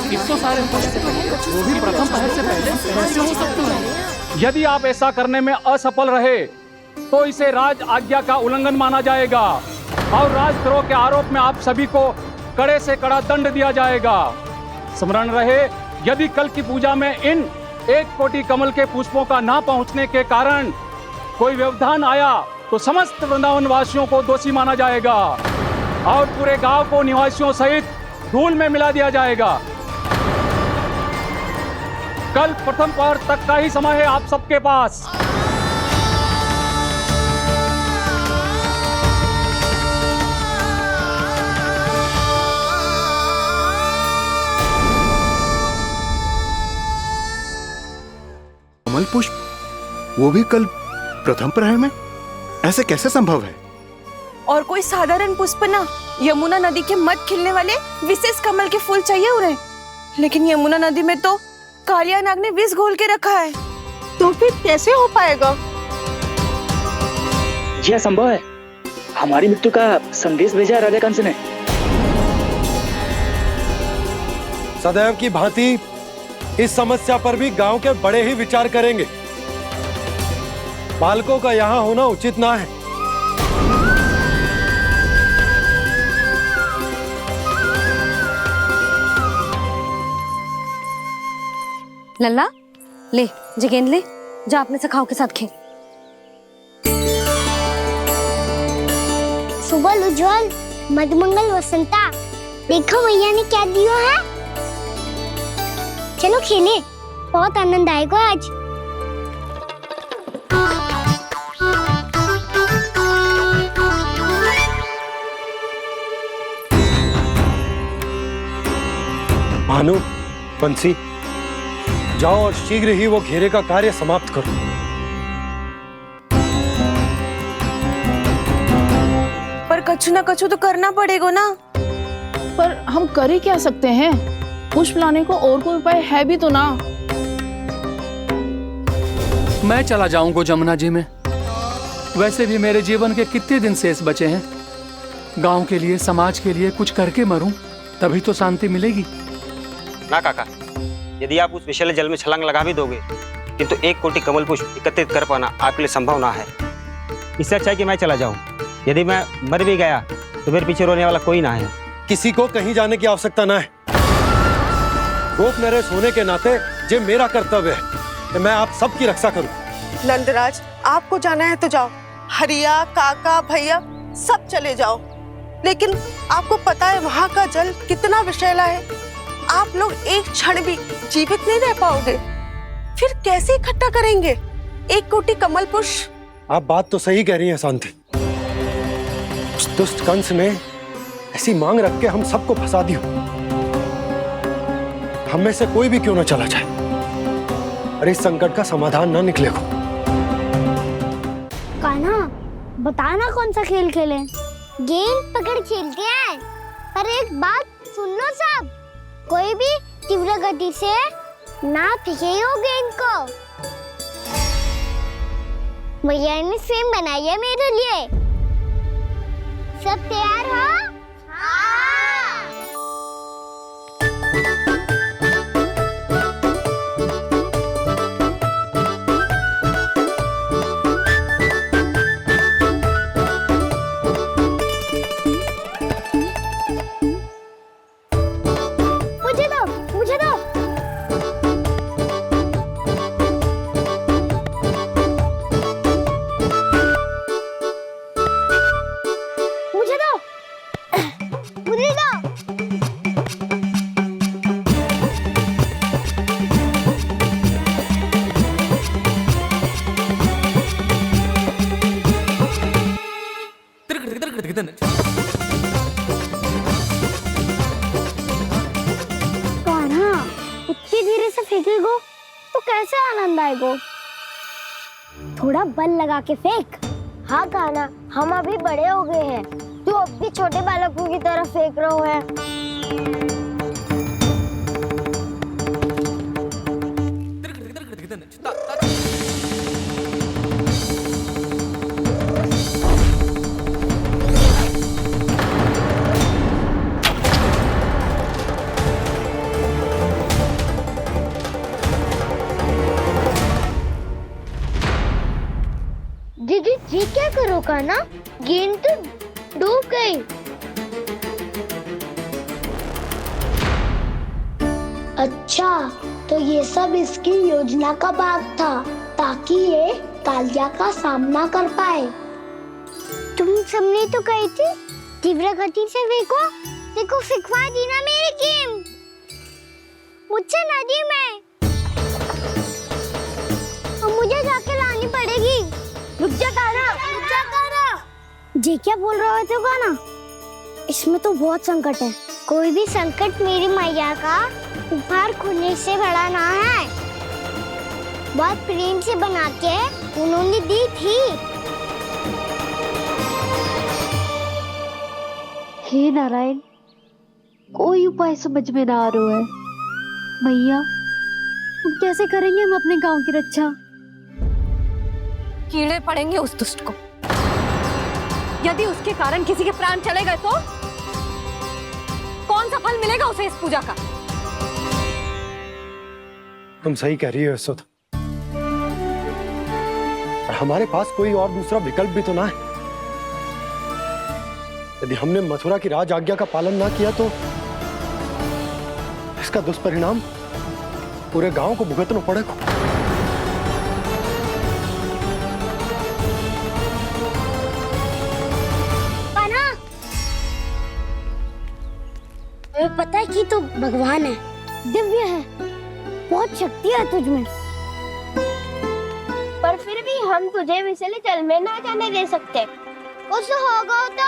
इतने सारे वो भी प्रथम पहर से पहले कैसे हो सकते हैं? यदि आप ऐसा करने में असफल रहे तो इसे राज आज्ञा का उल्लंघन माना जाएगा और राजद्रोह के आरोप में आप सभी को कड़े से कड़ा दंड दिया जाएगा। स्मरण रहे, यदि कल की पूजा में इन 1 कोटि कमल के पुष्पों का ना पहुंचने के कारण कोई व्यवधान आया तो समस्त वृंदावन वासियों को दोषी माना जाएगा और पूरे गांव को निवासियों सहित धूल में मिला दिया जाएगा। कल प्रथम पहर तक का ही समय है आप सबके पास। कमल पुष्प, वो भी कल प्रथम प्रहर में? ऐसे कैसे संभव है? और कोई साधारण पुष्प ना, यमुना नदी के मध्य खिलने वाले विशेष कमल के फूल चाहिए उन्हें। लेकिन यमुना नदी में तो कालिया नाग ने विष घोल के रखा है, तो फिर कैसे हो पाएगा? जी असंभव है। हमारी मृत्यु का संदेश भेजा राजा कंस ने। सदैव की भांति इस समस्या पर भी गांव के बड़े ही विचार करेंगे। बालकों का यहाँ होना उचित ना है। लल्ला, ले जे गेंद ले, जा अपने सखाओं के साथ खेल। सुबल उज्जवल मधुमंगल वसंता, देखो मैया ने क्या दिया है। चलो खेलें, बहुत आनंद आएगा आज। भानु, बंसी, जाओ और शीघ्र ही वो घेरे का कार्य समाप्त करो। पर कछु ना कछु तो करना पड़ेगा ना। पर हम कर ही क्या सकते हैं? पुष्प लाने को और कोई उपाय है भी तो ना। मैं चला जाऊंगा जमुना जी में। वैसे भी मेरे जीवन के कितने दिन शेष बचे हैं। गांव के लिए, समाज के लिए कुछ करके मरूं, तभी तो शांति मिलेगी। ना काका, यदि आप उस विषैले जल में छलांग लगा भी दोगे, किंतु 1 कोटि कमल पुष्प एकत्रित कर पाना आपके लिए संभव ना है। इससे अच्छा है कि मैं चला जाऊं। यदि मैं मर भी गया तो मेरे पीछे रोने वाला कोई ना है। किसी को कहीं जाने की आवश्यकता ना है। गोप नरेश होने के नाते ये मेरा कर्तव्य है कि मैं आप सबकी रक्षा करूं। नंदराज, आपको जाना है तो जाओ। हरिया, काका, भैया सब चले जाओ। लेकिन आपको पता है वहाँ का जल कितना विषैला है। आप लोग एक क्षण भी जीवित नहीं रह पाओगे। फिर कैसे इकट्ठा करेंगे 1 कोटि कमल पुष्प? आप बात तो सही कह रही हैं शांति। उस दुष्ट कंस ने ऐसी मांग रख के हम सबको फंसा दी। हम में से कोई भी क्यों ना चला जाए और इस संकट का समाधान ना निकले को। कान्हा, बताना कौन सा खेल खेलें? गेंद पकड़ खेलते हैं। पर एक बात सुन लो सब, कोई भी तीव्र गति से ना फेंकेगा गेंद को। भैया ने फ्रेम बनाई है मेरे लिए। सब तैयार हो? हाँ। मुझे दो, मुझे दो। मुझे दो, मुझे दो। कान्हा, इतनी धीरे से फेंकेगो तो कैसे आनंद आएगो? थोड़ा बल लगा के फेंक। हाँ कान्हा, हम अभी बड़े हो गए हैं, तू अब भी छोटे बालकों की तरह फेंक रहा है। दीदी जी क्या करो कान्हा? गेंद तो डूब गई। अच्छा, तो ये सब इसकी योजना का भाग था ताकि ये कालिया का सामना कर पाए। तुम सबने तो कही थी तीव्र गति से फेंको। देखो फिकवा दी ना मेरी गेम। मुझसे नदी में। अब मुझे जाके लानी पड़ेगी। रुक जा कान्हा, रुक जा कान्हा। जी क्या बोल रहे थे कान्हा? इसमें तो बहुत संकट है। कोई भी संकट मेरी मैया का उपहार खोने से बड़ा ना है। बहुत प्रेम से बना के उन्होंने दी थी। हे नारायण, कोई उपाय समझ में ना आ रहा है। भैया, हम कैसे करेंगे हम अपने गांव की रक्षा? कीड़े पड़ेंगे उस दुष्ट को। यदि उसके कारण किसी के प्राण चले गए तो कौन सा फल मिलेगा उसे इस पूजा का? तुम सही कह रही हो यशोदा। और हमारे पास कोई और दूसरा विकल्प भी तो ना है। यदि हमने मथुरा की राज आज्ञा का पालन ना किया तो इसका दुष्परिणाम पूरे गांव को भुगतना पड़ेगा। हमें पता है कि तो भगवान है, दिव्य है, बहुत शक्ति है तुझमें। पर फिर भी हम तुझे विषैले जल में ना जाने दे सकते। कुछ होगा तो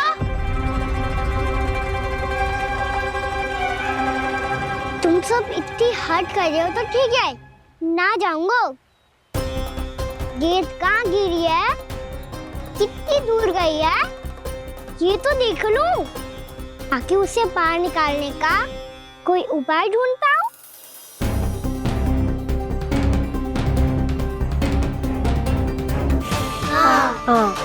तुम सब इतनी हट कर रहे हो तो ठीक है, ना जाऊंगा। गेट कहाँ गिरी है, कितनी दूर गई है, ये तो देख लूं, ताकि उसे बाहर निकालने का कोई उपाय ढूंढ पाऊं। हाँ।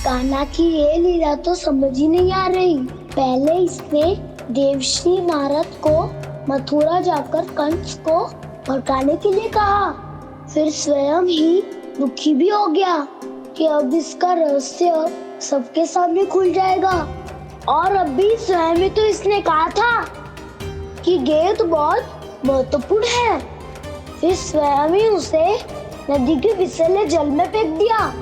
कान्हा की ये लीला तो समझ ही नहीं आ रही। पहले इसने देवश्री नारद को मथुरा जाकर कंस को भड़काने के लिए कहा, फिर स्वयं ही दुखी भी हो गया कि अब इसका रहस्य सबके सामने खुल जाएगा। और अभी स्वयं ही तो इसने कहा था कि गेट बहुत महत्वपूर्ण है, फिर स्वयं ही उसे नदी के विषैले जल में फेंक दिया।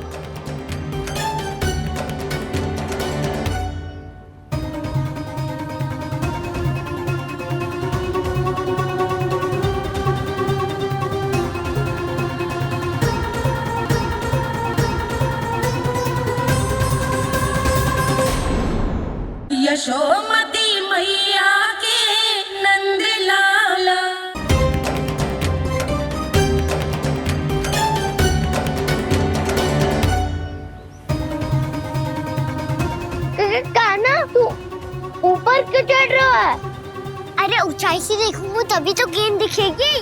यशोमती मैया के नंद लाला। कान्हा तू ऊपर क्यों चढ़ रहा है? अरे ऊंचाई से देखूंगा तभी तो गेंद दिखेगी।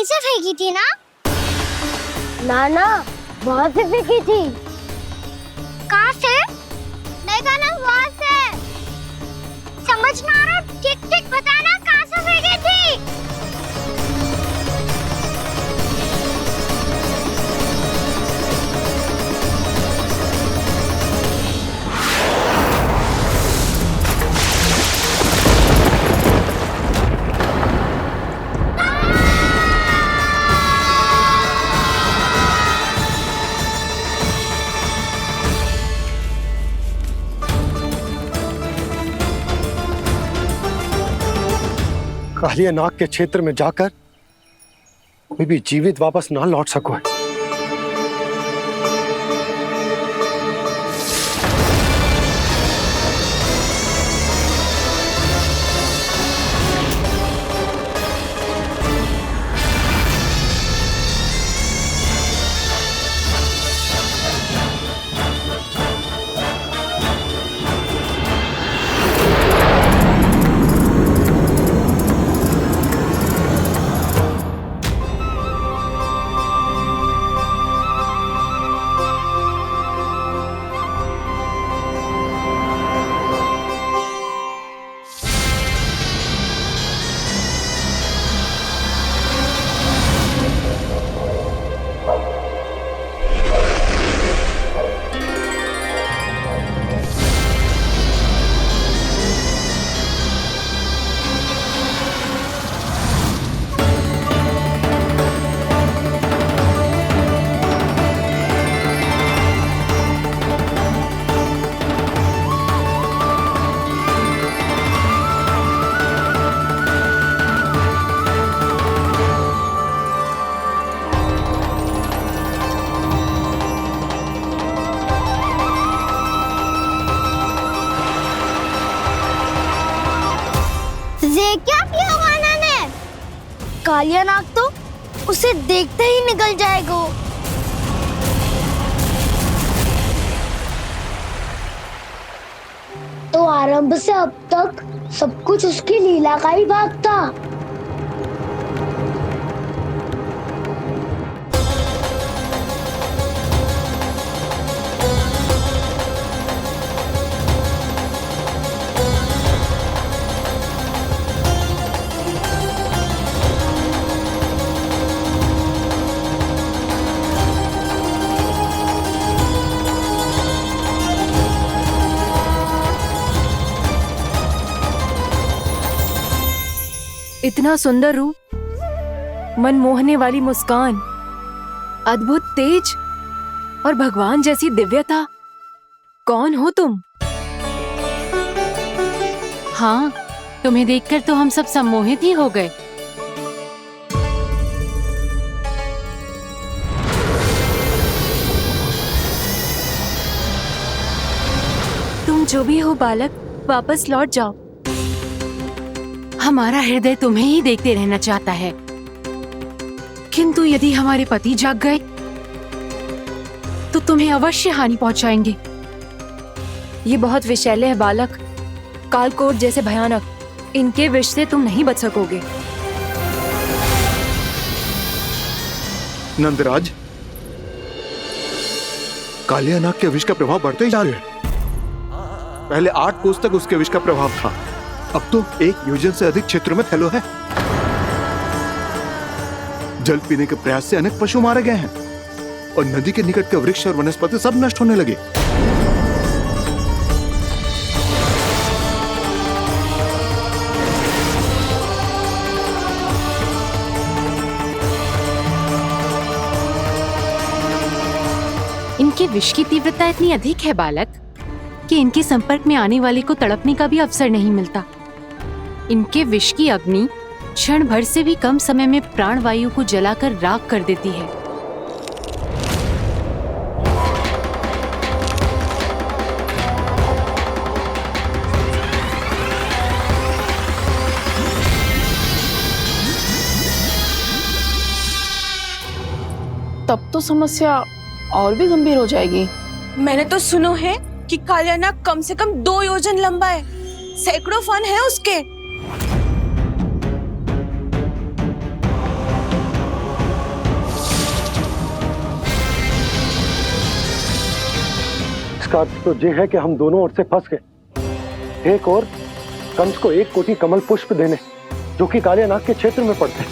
से फेंकी थी ना? ना वहाँ से फेंकी थी। कहाँ से? नहीं ना वहाँ से। समझ ना आ रहा, ठीक बताना कहाँ से फेंकी थी? कालिया नाग के क्षेत्र में जाकर कोई भी जीवित वापस ना लौट सको। क्या किया वाना ने? कालिया नाग तो उसे देखते ही निकल जाएगा। आरंभ से अब तक सब कुछ उसकी लीला का ही भाग था। इतना सुंदर रूप, मन मोहने वाली मुस्कान, अद्भुत तेज और भगवान जैसी दिव्यता। कौन हो तुम? हाँ, तुम्हें देखकर तो हम सब सम्मोहित ही हो गए। तुम जो भी हो बालक, वापस लौट जाओ। हमारा हृदय तुम्हें ही देखते रहना चाहता है, किंतु यदि हमारे पति जाग गए तो तुम्हें अवश्य हानि पहुंचाएंगे। ये बहुत विषैले है बालक, कालकोट जैसे भयानक। इनके विष से तुम नहीं बच सकोगे। नंदराज, कालिया नाग के विष का प्रभाव बढ़ते ही जा रहा है। पहले 8 कोस तक उसके विष का प्रभाव था, अब तो 1 योजन से अधिक क्षेत्र में फैलो है। जल पीने के प्रयास से अनेक पशु मारे गए हैं और नदी के निकट के वृक्ष और वनस्पति सब नष्ट होने लगे। इनके विष की तीव्रता इतनी अधिक है बालक कि इनके संपर्क में आने वाले को तड़पने का भी अवसर नहीं मिलता। इनके विष की अग्नि क्षण भर से भी कम समय में प्राणवायु को जलाकर राख कर देती है। तब तो समस्या और भी गंभीर हो जाएगी। मैंने तो सुनो है कि कालिया नाग कम से कम 2 योजन लंबा है, सैकड़ों फन है उसके। इसका अर्थ तो ये है कि हम दोनों ओर से फंस गए। एक और कंस को 1 कोटि कमल पुष्प देने जो कि कालिया नाग के क्षेत्र में पड़ते हैं,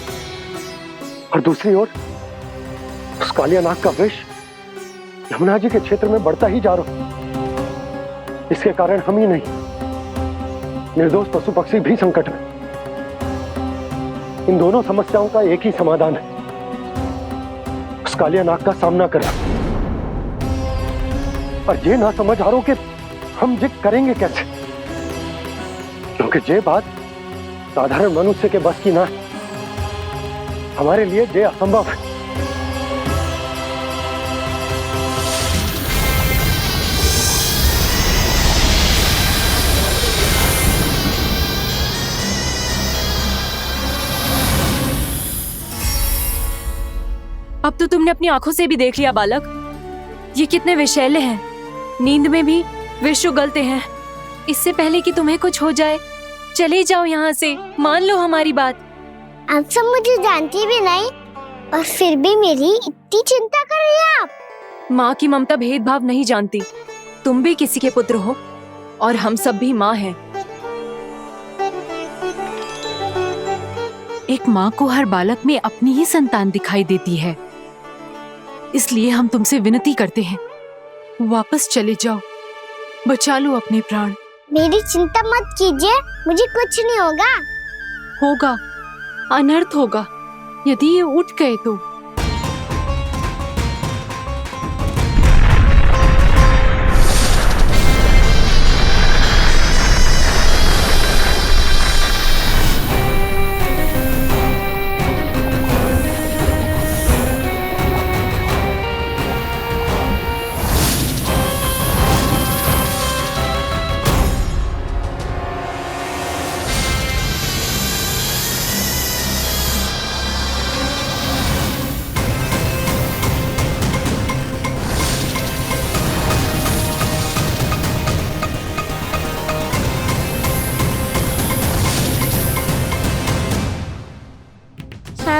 और दूसरी ओर उस कालिया नाग का विष यमुना जी के क्षेत्र में बढ़ता ही जा रहा। इसके कारण हम ही नहीं, निर्दोष पशु पक्षी भी संकट में। इन दोनों समस्याओं का एक ही समाधान है, उस कालिया नाग का सामना करना। और ये ना समझ आ रहा कि हम ये करेंगे कैसे, क्योंकि ये बात साधारण मनुष्य के बस की ना है। हमारे लिए ये असंभव है। अब तो तुमने अपनी आंखों से भी देख लिया बालक, ये कितने विषैले हैं। नींद में भी विष उगलते हैं। इससे पहले कि तुम्हें कुछ हो जाए, चले जाओ यहाँ से, मान लो हमारी बात। आप सब मुझे जानती भी नहीं और फिर भी मेरी इतनी चिंता कर रही हैं आप। माँ की ममता भेदभाव नहीं जानती। तुम भी किसी के पुत्र हो और हम सब भी माँ हैं। एक माँ को हर बालक में अपनी ही संतान दिखाई देती है, इसलिए हम तुमसे विनती करते हैं, वापस चले जाओ, बचा लो अपने प्राण। मेरी चिंता मत कीजिए, मुझे कुछ नहीं होगा। होगा, अनर्थ होगा यदि ये उठ गए तो।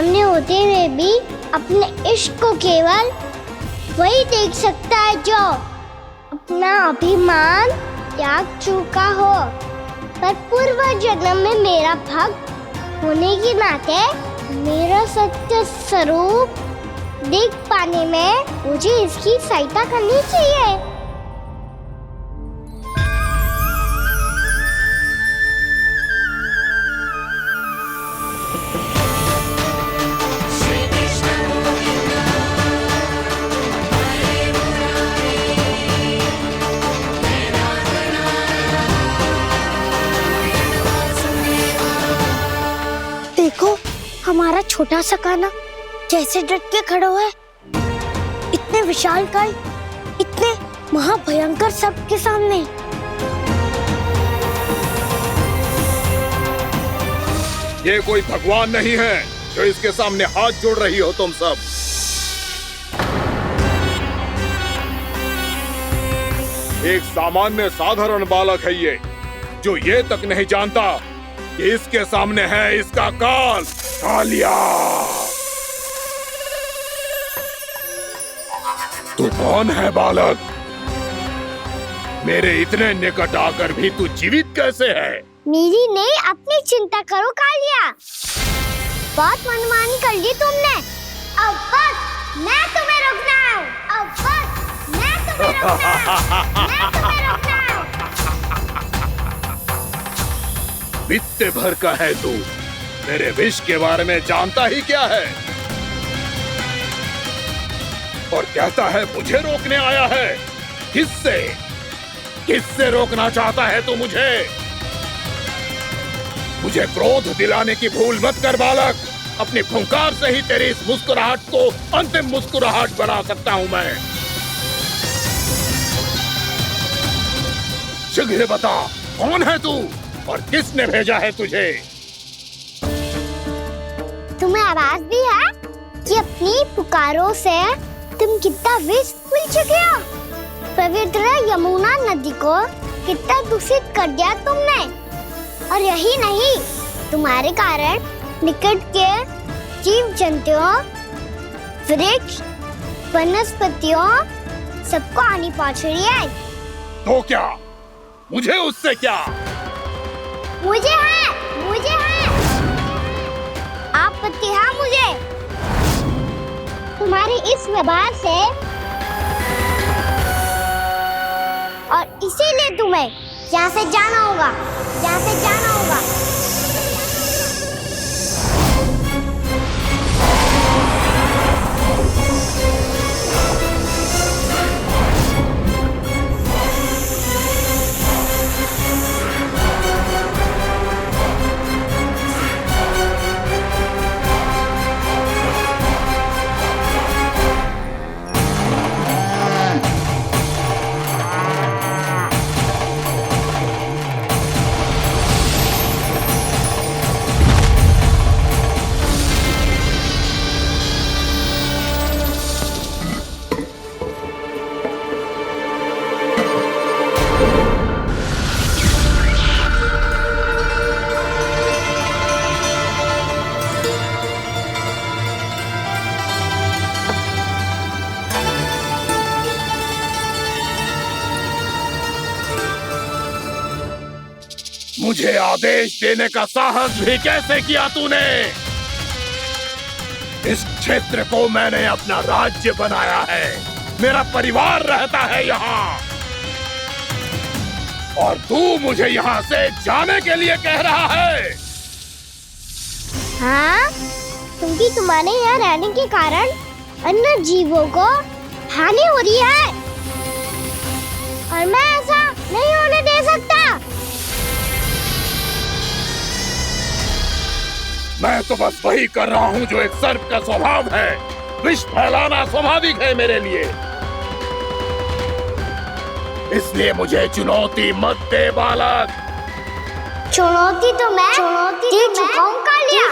सामने होते हुए भी अपने इश्क को केवल वही देख सकता है जो अपना अभिमान त्याग चुका हो। पर पूर्व जन्म में मेरा भक्त होने के नाते मेरा सत्य स्वरूप देख पाने में मुझे इसकी सहायता करनी चाहिए। देखो हमारा छोटा सा कान्हा कैसे डट के खड़ा हुआ है, इतने विशालकाय, इतने महाभयंकर सबके सामने। ये कोई भगवान नहीं है जो इसके सामने हाथ जोड़ रही हो तुम सब। एक सामान्य साधारण बालक है ये, जो ये तक नहीं जानता कि इसके सामने है इसका काल, कालिया। तू कौन है बालक? मेरे इतने निकट आकर भी तू जीवित कैसे है? मेरी नहीं, अपनी चिंता करो कालिया। बहुत मनमानी कर ली तुमने। अब बस मैं तुम्हें रोकना हूँ। अब बस मैं तुम्हें रोकना हूँ। मैं तुम्हें रोकना हूँ। बित्ते भर का है तू, मेरे विष के बारे में जानता ही क्या है? और कहता है मुझे रोकने आया है। किससे? किससे रोकना चाहता है तू मुझे? मुझे क्रोध दिलाने की भूल मत कर बालक। अपनी फुंकार से ही तेरी इस मुस्कुराहट को अंतिम मुस्कुराहट बना सकता हूं मैं। शीघ्र बता, कौन है तू और किसने भेजा है तुझे? तुम्हें आवाज दी है कि अपनी पुकारों से तुम कितना विष भूल चुके हो। पवित्र यमुना नदी को कितना दूषित कर दिया तुमने। और यही नहीं, तुम्हारे कारण निकट के जीव जंतुओं, वृक्ष, वनस्पतियों सबको हानि पहुंच रही है। तो क्या? मुझे उससे क्या? मुझे है आपत्ति है मुझे तुम्हारे इस व्यवहार से, और इसीलिए तुम्हें यहाँ से जाना होगा, यहाँ से जाना होगा। मुझे आदेश देने का साहस भी कैसे किया तूने? इस क्षेत्र को मैंने अपना राज्य बनाया है, मेरा परिवार रहता है यहाँ, और तू मुझे यहाँ से जाने के लिए कह रहा है? हाँ, क्योंकि तुम्हारे यहाँ रहने के कारण अन्य जीवों को हानि हो रही है, और मैं ऐसा नहीं होने दे सकता। मैं तो बस वही कर रहा हूँ जो एक सर्प का स्वभाव है। विष फैलाना स्वाभाविक है मेरे लिए, इसलिए मुझे चुनौती मत दे बालक। चुनौती तो मैं दे चुका हूँ कालिया।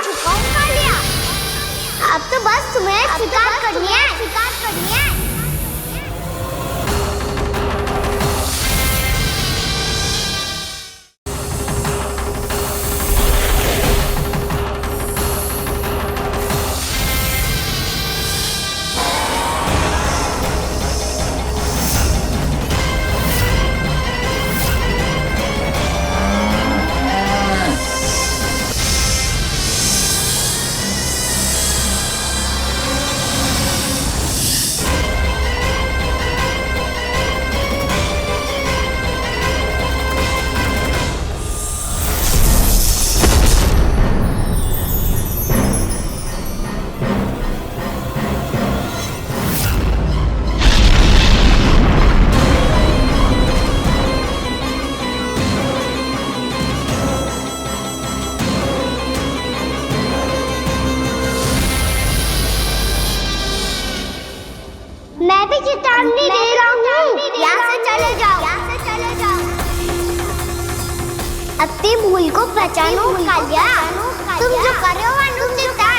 अब तो बस तुम्हें स्वीकार करनी है। करने दे रहा हूँ। यहाँ से चले जाओ। अपनी भूल को पहचानो कालिया। तुम जो कर रहे हो अनुचित है।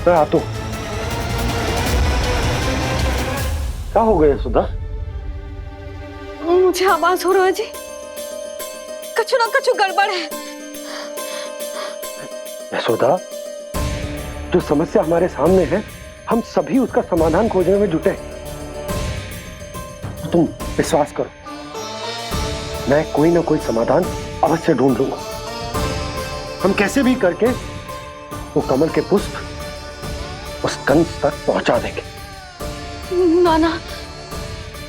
मैं आता हूँ। क्या हो गया सुधा? मुझे आवाज हो रहा है जी, कछु ना कछु गड़बड़ है। यशोदा, जो समस्या हमारे सामने है, हम सभी उसका समाधान खोजने में जुटे। तुम विश्वास करो, मैं कोई ना कोई समाधान अवश्य ढूंढ लूंगा। हम कैसे भी करके वो कमल के पुष्प उस कंस तक पहुंचा देंगे। नाना,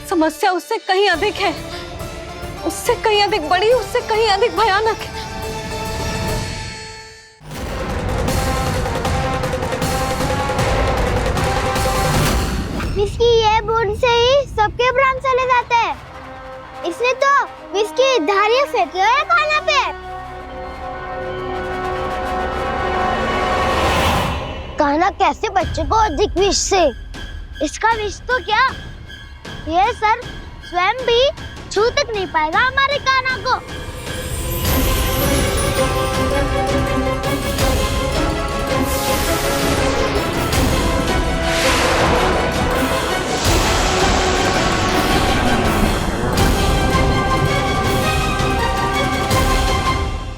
समस्या उससे कहीं अधिक है, उससे कहीं अधिक बड़ी, उससे कहीं अधिक भयानक है। विस्की ये बूंद से ही सबके प्राण चले जाते हैं। इसने तो विस्की धारियां फेंकी है खाना पे। कान्हा कैसे बच्चे को अधिक विष से? इसका विष तो क्या, ये सर स्वयं भी छू तक नहीं पाएगा हमारे कान्हा को।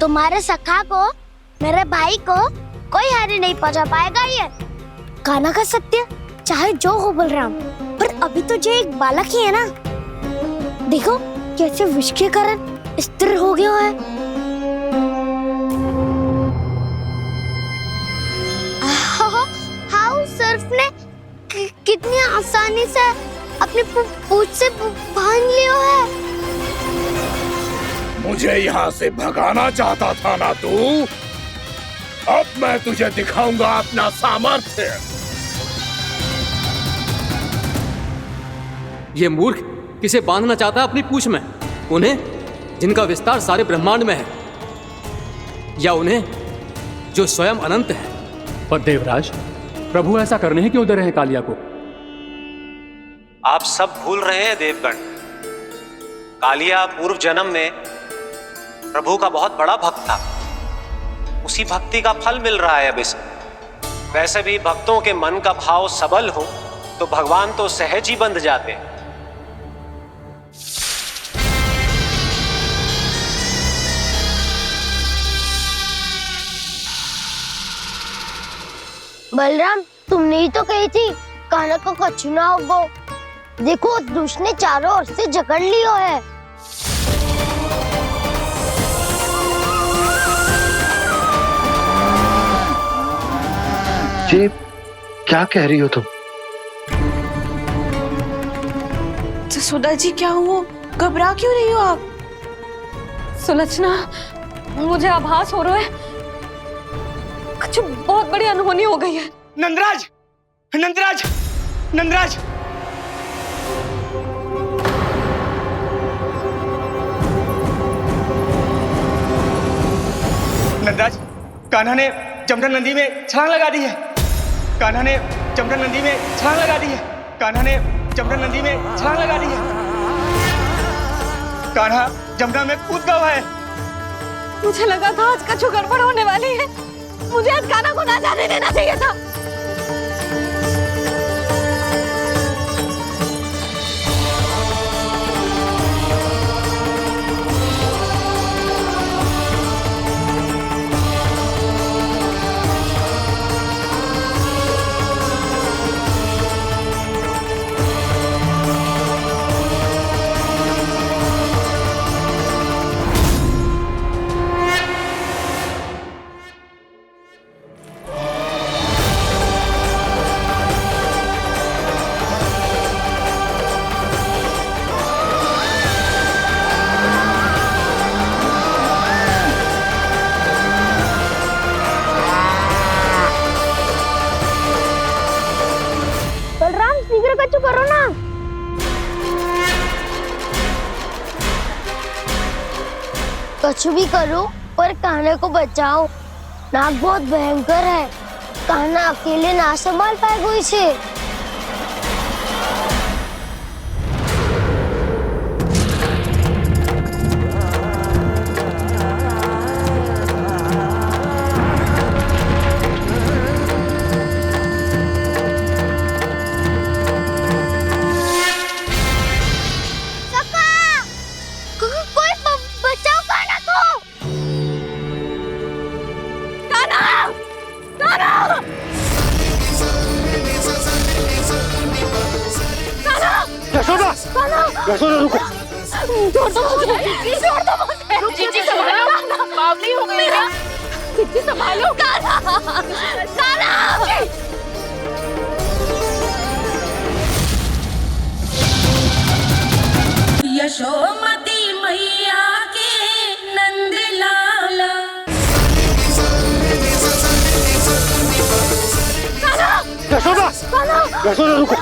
तुम्हारे सखा को, मेरे भाई को कोई हानि नहीं पहुंचा पाएगा। ये कान्हा का सत्य चाहे जो हो बलराम, पर अभी तो जो एक बालक ही है ना। देखो कैसे विष के कारण स्थिर हो गया है। हाउ सर्फ ने कितनी आसानी से अपनी पूंछ से बांध लिया है। मुझे यहाँ से भगाना चाहता था ना तू? अब मैं तुझे दिखाऊंगा अपना सामर्थ्य। ये मूर्ख किसे बांधना चाहता है अपनी पूंछ में? उन्हें जिनका विस्तार सारे ब्रह्मांड में है, या उन्हें जो स्वयं अनंत है? पर देवराज, प्रभु ऐसा करने ही क्यों दे रहे हैं कालिया को? आप सब भूल रहे हैं देवगण। कालिया पूर्व जन्म में प्रभु का बहुत बड़ा भक्त था। उसी भक्ति का फल मिल रहा है अब इसे। वैसे भी भक्तों के मन का भाव सबल हो तो भगवान तो सहज ही बंध जाते हैं। बलराम, तुमने ही तो कही थी कान्हा को कछु ना होगो। देखो दुष्ट ने चारों ओर से जकड़ लियो है। ये क्या कह रही हो तुम? सुधा जी, क्या हुआ? घबरा क्यों रही हो आप? सुलक्षणा, मुझे आभास हो रहा है कुछ बहुत बड़ी अनहोनी हो गई है। नंदराज, नंदराज, नंदराज! नंदराज, कान्हा ने जमुना नदी में छलांग लगा दी है। कान्हा ने जमुना नदी में छलांग लगा दी है। कान्हा ने जमुना नदी में छलांग लगा दी है। कान्हा जमुना में कूद गया है। मुझे लगा था आज कछु गड़बड़ होने वाली है। मुझे आज कान्हा को ना जाने देना चाहिए था। कुछ भी करो पर कान्हा को बचाओ। नाग बहुत भयंकर है, कान्हा अकेले ना संभाल पाएगा इसे। यशोदा, यशोदा रुको। छोड़ दो मुझे, छोड़ दो मुझे। रुक जीजी, संभालो, बावली हो गई क्या? जीजी संभालो। कान्हा, कान्हा। यशोमती मैया के नंद लाला। यशोदा, यशोदा रुको।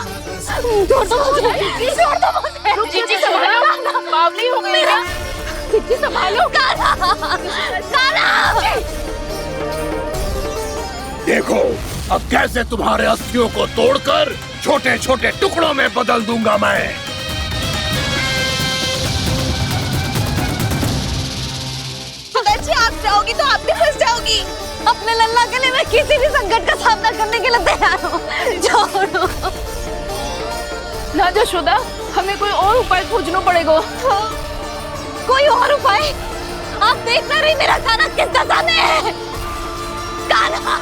छोड़ दो मुझे, छोड़ दो मुझे। रुक जीजी, संभालो, बावली हो गई क्या? जीजी संभालो। कान्हा, कान्हा। देखो अब कैसे तुम्हारे अस्थियों को तोड़कर छोटे छोटे टुकड़ों में बदल दूंगा मैं। जी आप जाओगी तो आप भी फंस जाओगी। अपने लल्ला के लिए मैं किसी भी संकट का सामना करने के लिए तैयार हूँ। छोड़ो ना यशोदा, हमें कोई और उपाय खोजना पड़ेगा। कोई और उपाय? आप देख ना रही मेरा कान्हा किस दशा में है। कान्हा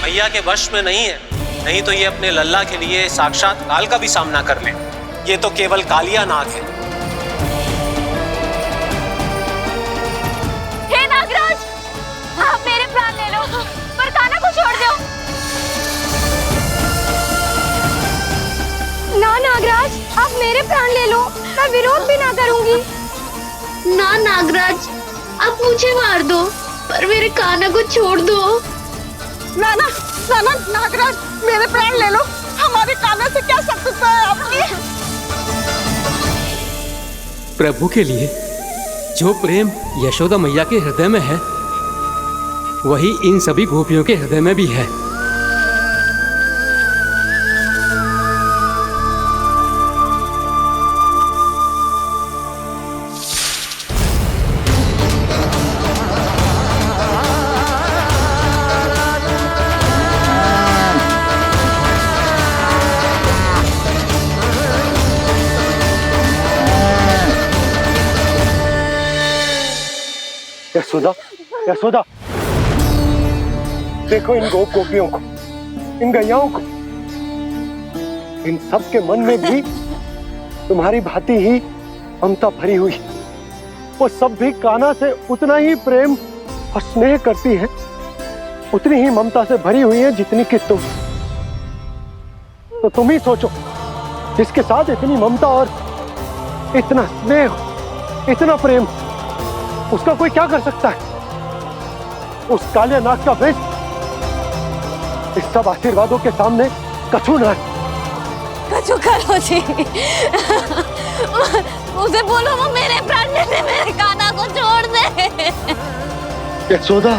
मैया के वश में नहीं है, नहीं तो ये अपने लल्ला के लिए साक्षात काल का भी सामना कर ले। ये तो केवल कालिया नाग है। हे नागराज, आप मेरे प्राण ले लो पर कान्हा को छोड़ दो। ना नागराज, आप मेरे प्राण ले लो, मैं विरोध भी ना करूंगी। ना नागराज, आप मुझे मार दो पर मेरे कान्हा को छोड़ दो। ना ना ना ना नागराज, मेरे प्राण ले लो, हमारे कान्हा से क्या शत्रुता है आपकी? प्रभु के लिए जो प्रेम यशोदा मैया के हृदय में है, वही इन सभी गोपियों के हृदय में भी है। यशोदा, यशोदा, देखो इन गोप गोपियों को, इन गैयाओं को, इन सब के मन में भी तुम्हारी भांति ही ममता भरी हुई। वो सब भी कान्हा से उतना ही प्रेम और स्नेह करती है, उतनी ही ममता से भरी हुई है जितनी कि तुम। तो तुम ही सोचो, जिसके साथ इतनी ममता और इतना स्नेह, इतना प्रेम, उसका कोई क्या कर सकता है? उस कालिया नाग का विष इस सब आशीर्वादों के सामने कछु न है। कछु करो जी, उसे बोलो वो मेरे प्राण ले ले, मेरे कान्हा को छोड़ दे। यशोदा,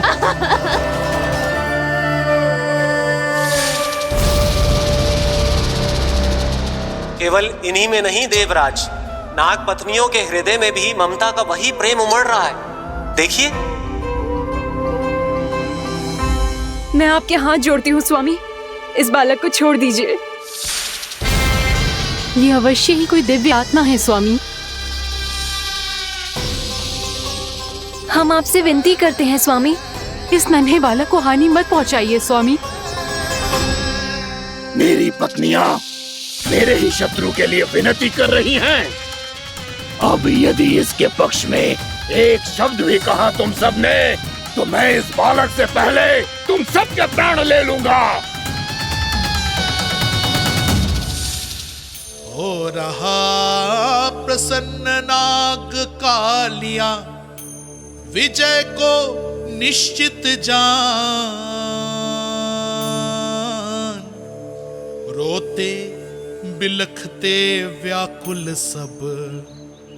केवल इन्हीं में नहीं देवराज, नाग पत्नियों के हृदय में भी ममता का वही प्रेम उमड़ रहा है। देखिए। मैं आपके हाथ जोड़ती हूँ स्वामी, इस बालक को छोड़ दीजिए। ये अवश्य ही कोई दिव्य आत्मा है स्वामी। हम आपसे विनती करते हैं स्वामी, इस नन्हे बालक को हानि मत पहुंचाइए स्वामी। मेरी पत्नियां मेरे ही शत्रु के लिए विनती कर रही हैं। अब यदि इसके पक्ष में एक शब्द भी कहा तुम सबने, तो मैं इस बालक से पहले तुम सबके प्राण ले लूंगा। हो रहा प्रसन्न नाग कालिया, विजय को निश्चित जान। रोते बिलखते व्याकुल सब,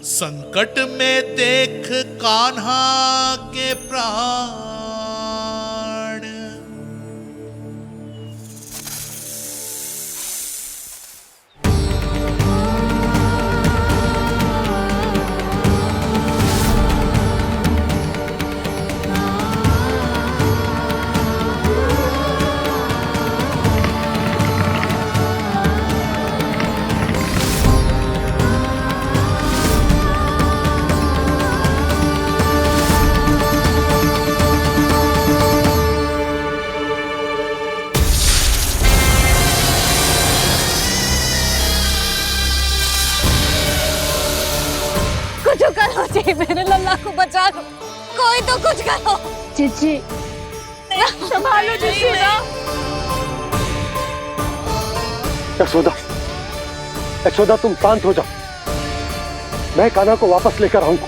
संकट में देख कान्हा के प्राण। कुछ करो जी, मेरे लल्ला को बचा लो, कोई तो कुछ करो। जीजी संभालो जीजी ना। यशोदा, यशोदा तुम शांत हो जाओ, मैं कान्हा को वापस लेकर आऊंगा,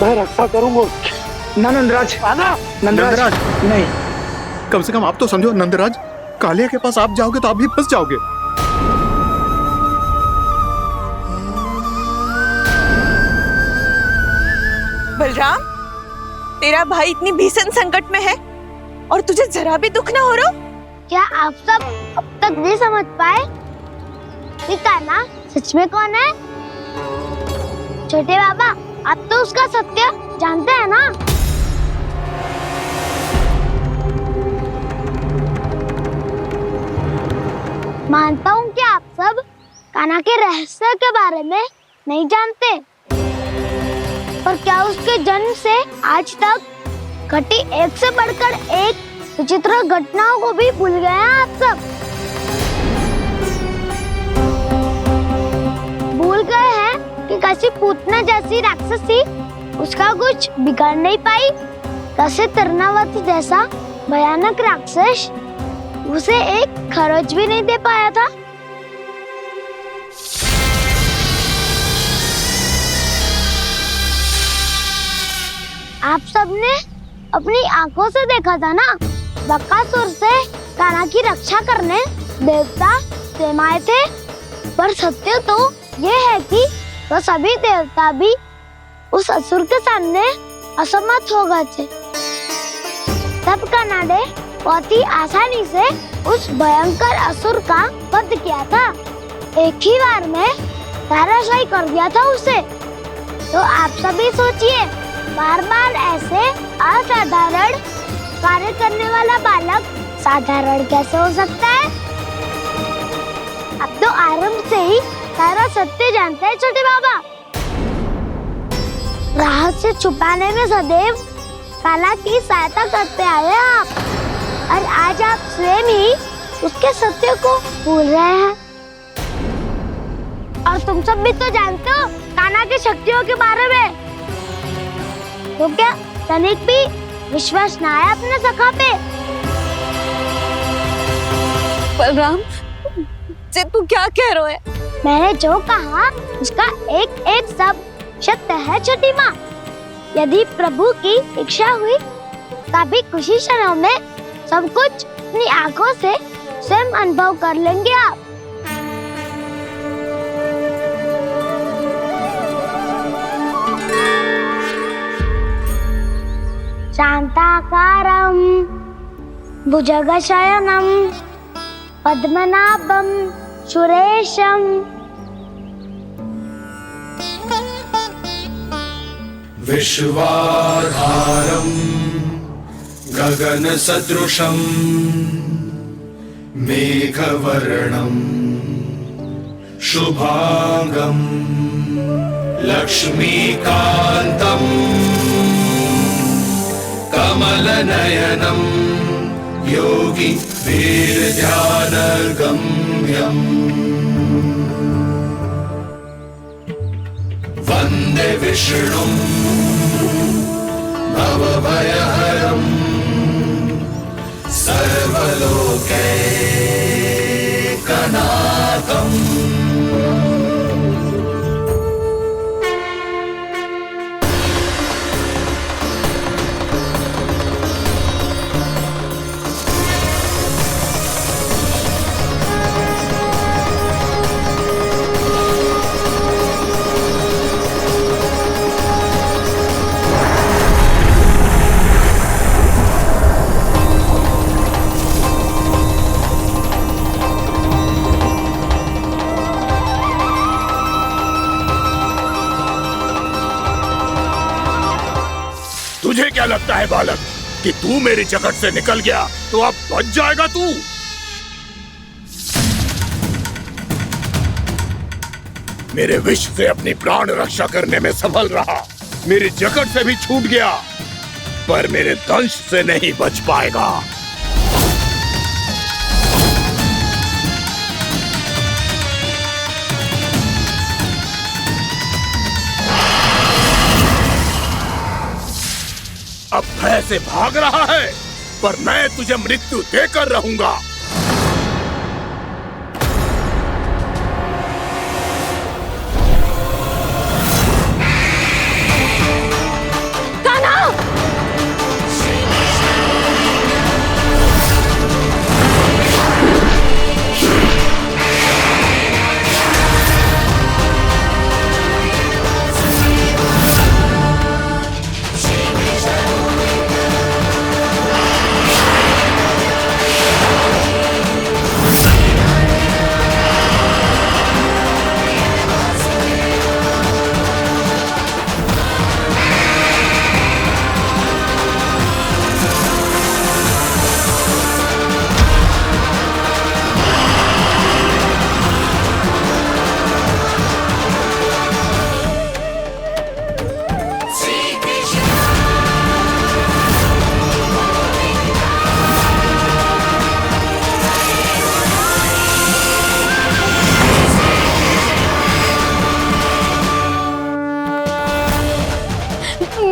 मैं रक्षा करूंगा उसकी। ना नंदराज, नंदराज नहीं, कम से कम आप तो समझो नंदराज, कालिया के पास आप जाओगे तो आप भी फंस जाओगे। बलराम, तेरा भाई इतनी भीषण संकट में है और तुझे जरा भी दुख ना हो रहा? क्या आप सब अब तक नहीं समझ पाए कि कान्हा सच में कौन है? छोटे बाबा, आप तो उसका सत्य जानते हैं ना? मानता हूँ कि आप सब कान्हा के रहस्य के बारे में नहीं जानते, पर क्या उसके जन्म से आज तक घटी एक से बढ़कर एक विचित्र घटनाओं को भी भूल गए हैं आप सब? भूल गए हैं कि कैसी पूतना जैसी राक्षसी उसका कुछ बिगाड़ नहीं पाई, कैसे तरनावती जैसा भयानक राक्षस उसे एक खरोच भी नहीं दे पाया था। आप सबने अपनी आंखों से देखा था ना, बकासुर से कान्हा की रक्षा करने देवता स्वयं आए थे, पर सत्य तो ये है कि वह सभी देवता भी उस असुर के सामने असमर्थ हो गए थे। तब कान्हा ने बहुत ही आसानी से उस भयंकर असुर का वध किया था, एक ही बार में धराशायी कर दिया था उसे। तो आप सभी सोचिए, बार बार ऐसे असाधारण कार्य करने वाला बालक साधारण कैसे हो सकता है? अब तो आरंभ से ही सारा सत्य जानते हैं छोटे बाबा। रहस्य छुपाने में सदैव कान्हा की सहायता करते आए हैं आप, और आज आप स्वयं ही उसके सत्य को भूल रहे हैं। और तुम सब भी तो जानते हो कान्हा की शक्तियों के बारे में, तो क्या तनिक भी विश्वास न आया अपने सखा पे? बलराम, जे तू क्या कह रहे है? मैंने जो कहा उसका एक एक शब्द सत्य है छोटी माँ। यदि प्रभु की इच्छा हुई तभी कुछ ही क्षणों में सब कुछ अपनी आंखों से स्वयं अनुभव कर लेंगे आप। शांताकारं भुजगशयनं पद्मनाभं सुरेशं विश्वाधारं गगनसदृशं मेघवर्णं शुभांगं लक्ष्मीकान्तं कमलनयनं योगी वीरध्यानगम्यम् वन्दे विष्णुं भवभयहरं सर्वलोकैकनाथम् लगता है बालक कि तू मेरी जगत से निकल गया तो अब बच जाएगा तू? मेरे विष से अपनी प्राण रक्षा करने में सफल रहा, मेरी जगत से भी छूट गया, पर मेरे दंश से नहीं बच पाएगा। अब भय से भाग रहा है, पर मैं तुझे मृत्यु देकर रहूंगा।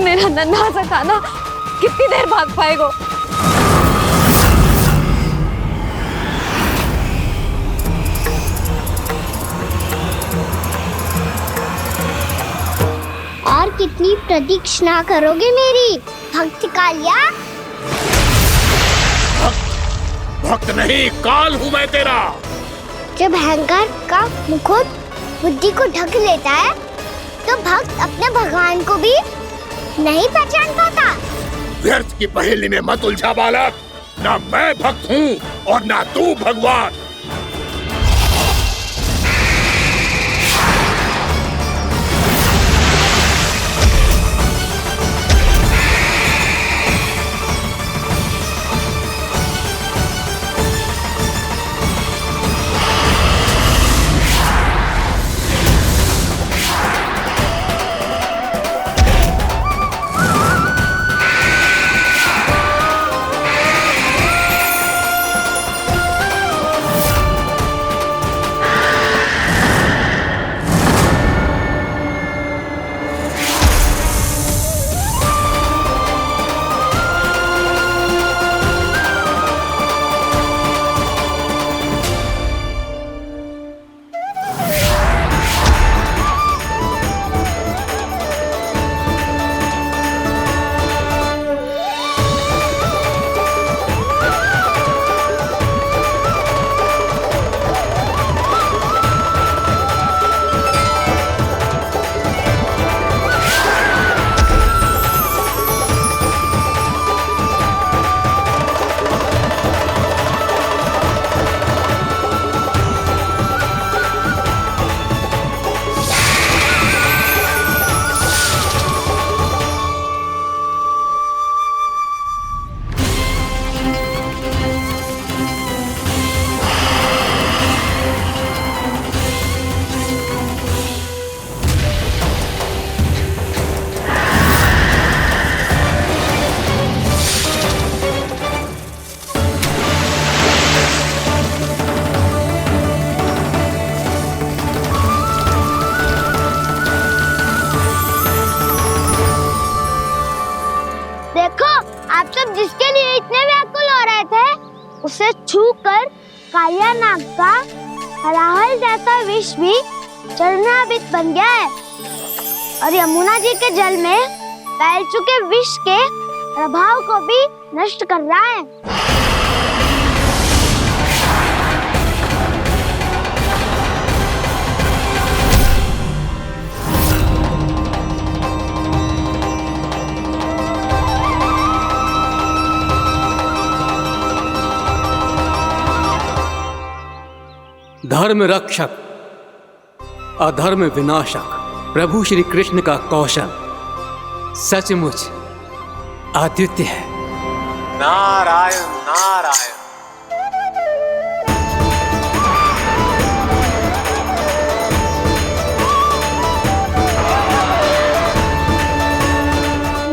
मेरा नन्हा सा कान्हा कितनी देर भाग पाएगा? और कितनी प्रतीक्षा करोगे मेरी भक्त कालिया? भक्त नहीं, काल हूं मैं तेरा। जब अहंकार का मुकुट बुद्धि को ढक लेता है तो भक्त अपने भगवान को भी नहीं पहचान पाता। व्यर्थ की पहेली में मत उलझा बालक, ना मैं भक्त हूँ और ना तू भगवान। जिसके लिए इतने व्याकुल हो रहे थे, उसे छूकर कालिया नाग का हलाहल जैसा विष भी चरणामृत बन गया है और यमुना जी के जल में फैल चुके विष के प्रभाव को भी नष्ट कर रहा है। धर्म रक्षक, अधर्म विनाशक प्रभु श्री कृष्ण का कौशल सचमुच आदित्य है। नारायण नारायण।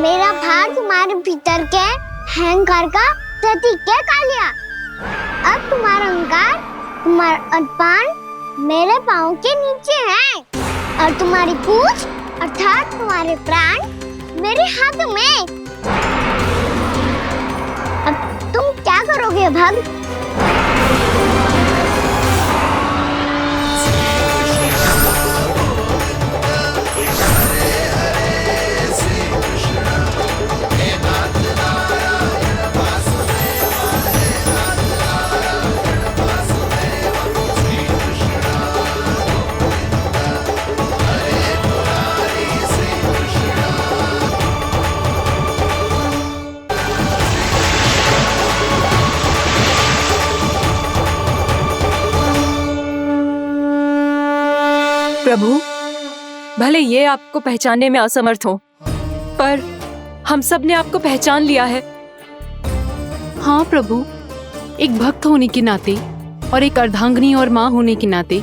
मेरा भार तुम्हारे भीतर के अहंकार का प्रतीक है कालिया। अब तुम्हारा अहंकार, तुम्हारा अर्पण मेरे पाँव के नीचे है और तुम्हारी पूंछ अर्थात तुम्हारे प्राण मेरे हाथ में। अब तुम क्या करोगे भक्त? प्रभु, भले ये आपको पहचानने में असमर्थ हो, पर हम सब ने आपको पहचान लिया है। हाँ प्रभु, एक भक्त होने के नाते और एक अर्धांगिनी और माँ होने के नाते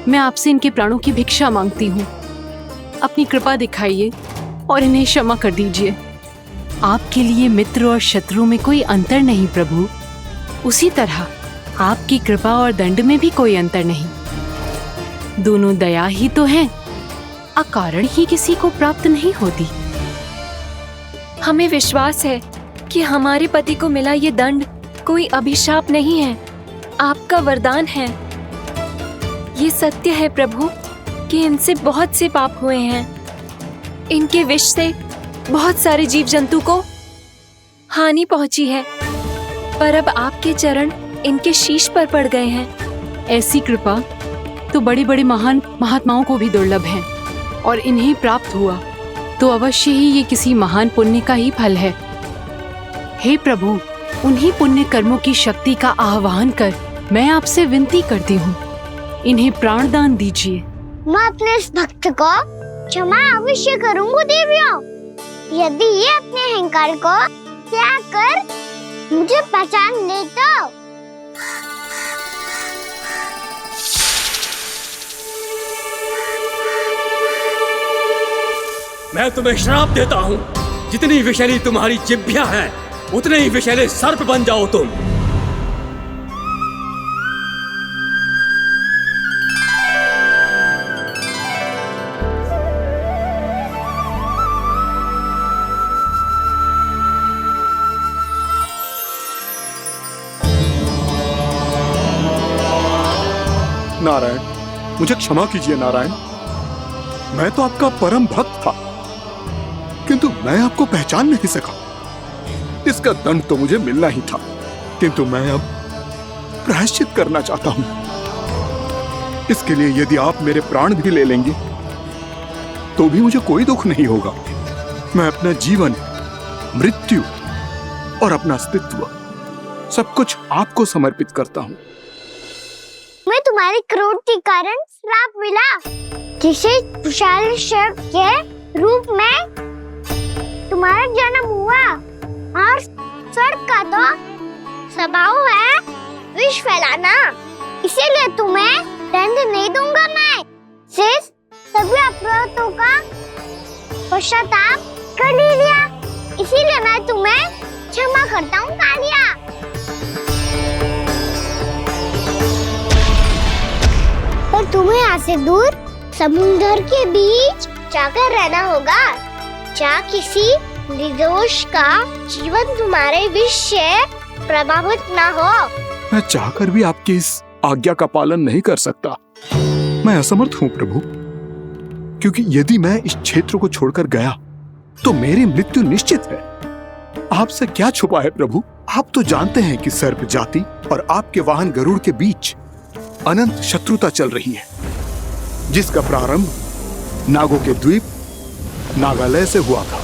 मैं आपसे इनके प्राणों की भिक्षा मांगती हूँ। अपनी कृपा दिखाइए और इन्हें क्षमा कर दीजिए। आपके लिए मित्र और शत्रु में कोई अंतर नहीं प्रभु। उसी तरह आपकी कृपा और दंड में भी कोई अंतर नहीं। दोनों दया ही तो हैं, अकारण ही किसी को प्राप्त नहीं होती। हमें विश्वास है कि हमारे पति को मिला ये दंड कोई अभिशाप नहीं है, आपका वरदान है। ये सत्य है प्रभु कि इनसे बहुत से पाप हुए हैं। इनके विष से बहुत सारे जीव जंतु को हानि पहुंची है, पर अब आपके चरण इनके शीश पर पड़ गए हैं। ऐसी कृपा तो बड़े बड़े महान महात्माओं को भी दुर्लभ है, और इन्हें प्राप्त हुआ तो अवश्य ही ये किसी महान पुण्य का ही फल है। हे प्रभु, उन्हीं पुण्य कर्मों की शक्ति का आह्वान कर मैं आपसे विनती करती हूँ, इन्हें प्राणदान दीजिए। मैं अपने इस भक्त को क्षमा अवश्य करूंगी देवियों, यदि ये अपने अहंकार को त्याग कर मुझे पहचान ले तो। मैं तुम्हें श्राप देता हूँ, जितनी विषैली तुम्हारी जिह्वा है उतने ही विषैले सर्प बन जाओ तुम। नारायण, मुझे क्षमा कीजिए नारायण। मैं तो आपका परम भक्त था, किंतु मैं आपको पहचान नहीं सका। इसका दंड तो मुझे मिलना ही था, किंतु मैं अब प्रायश्चित करना चाहता हूं। इसके लिए यदि आप मेरे प्राण भी ले लेंगे तो भी मुझे कोई दुख नहीं होगा। मैं अपना जीवन, मृत्यु और अपना अस्तित्व सब कुछ आपको समर्पित करता हूं। मैं तुम्हारे क्रोध के कारण श्राप मिला, जिसे विशाल सर्प के रूप में तुम्हारा जन्म हुआ, और सर्प का तो स्वभाव है विष फैलाना। इसीलिए तुम्हें दंड नहीं दूंगा मैं, सिर्फ सभी अपराधों का पश्चाताप कर लिया। इसीलिए मैं तुम्हें क्षमा करता हूँ कालिया। पर तुम्हें यहाँ से दूर समुद्र के बीच जाकर रहना होगा, जहाँ किसी निर्दोष का जीवन तुम्हारे विष से प्रभावित ना हो। मैं चाहकर भी आपकी इस आज्ञा का पालन नहीं कर सकता। मैं असमर्थ हूँ प्रभु, क्योंकि यदि मैं इस क्षेत्र को छोड़कर गया तो मेरी मृत्यु निश्चित है। आपसे क्या छुपा है प्रभु? आप तो जानते हैं कि सर्प जाति और आपके वाहन गरुड़ के बीच अनंत शत्रुता चल रही है, जिसका प्रारंभ नागों के द्वीप नागालय से हुआ था।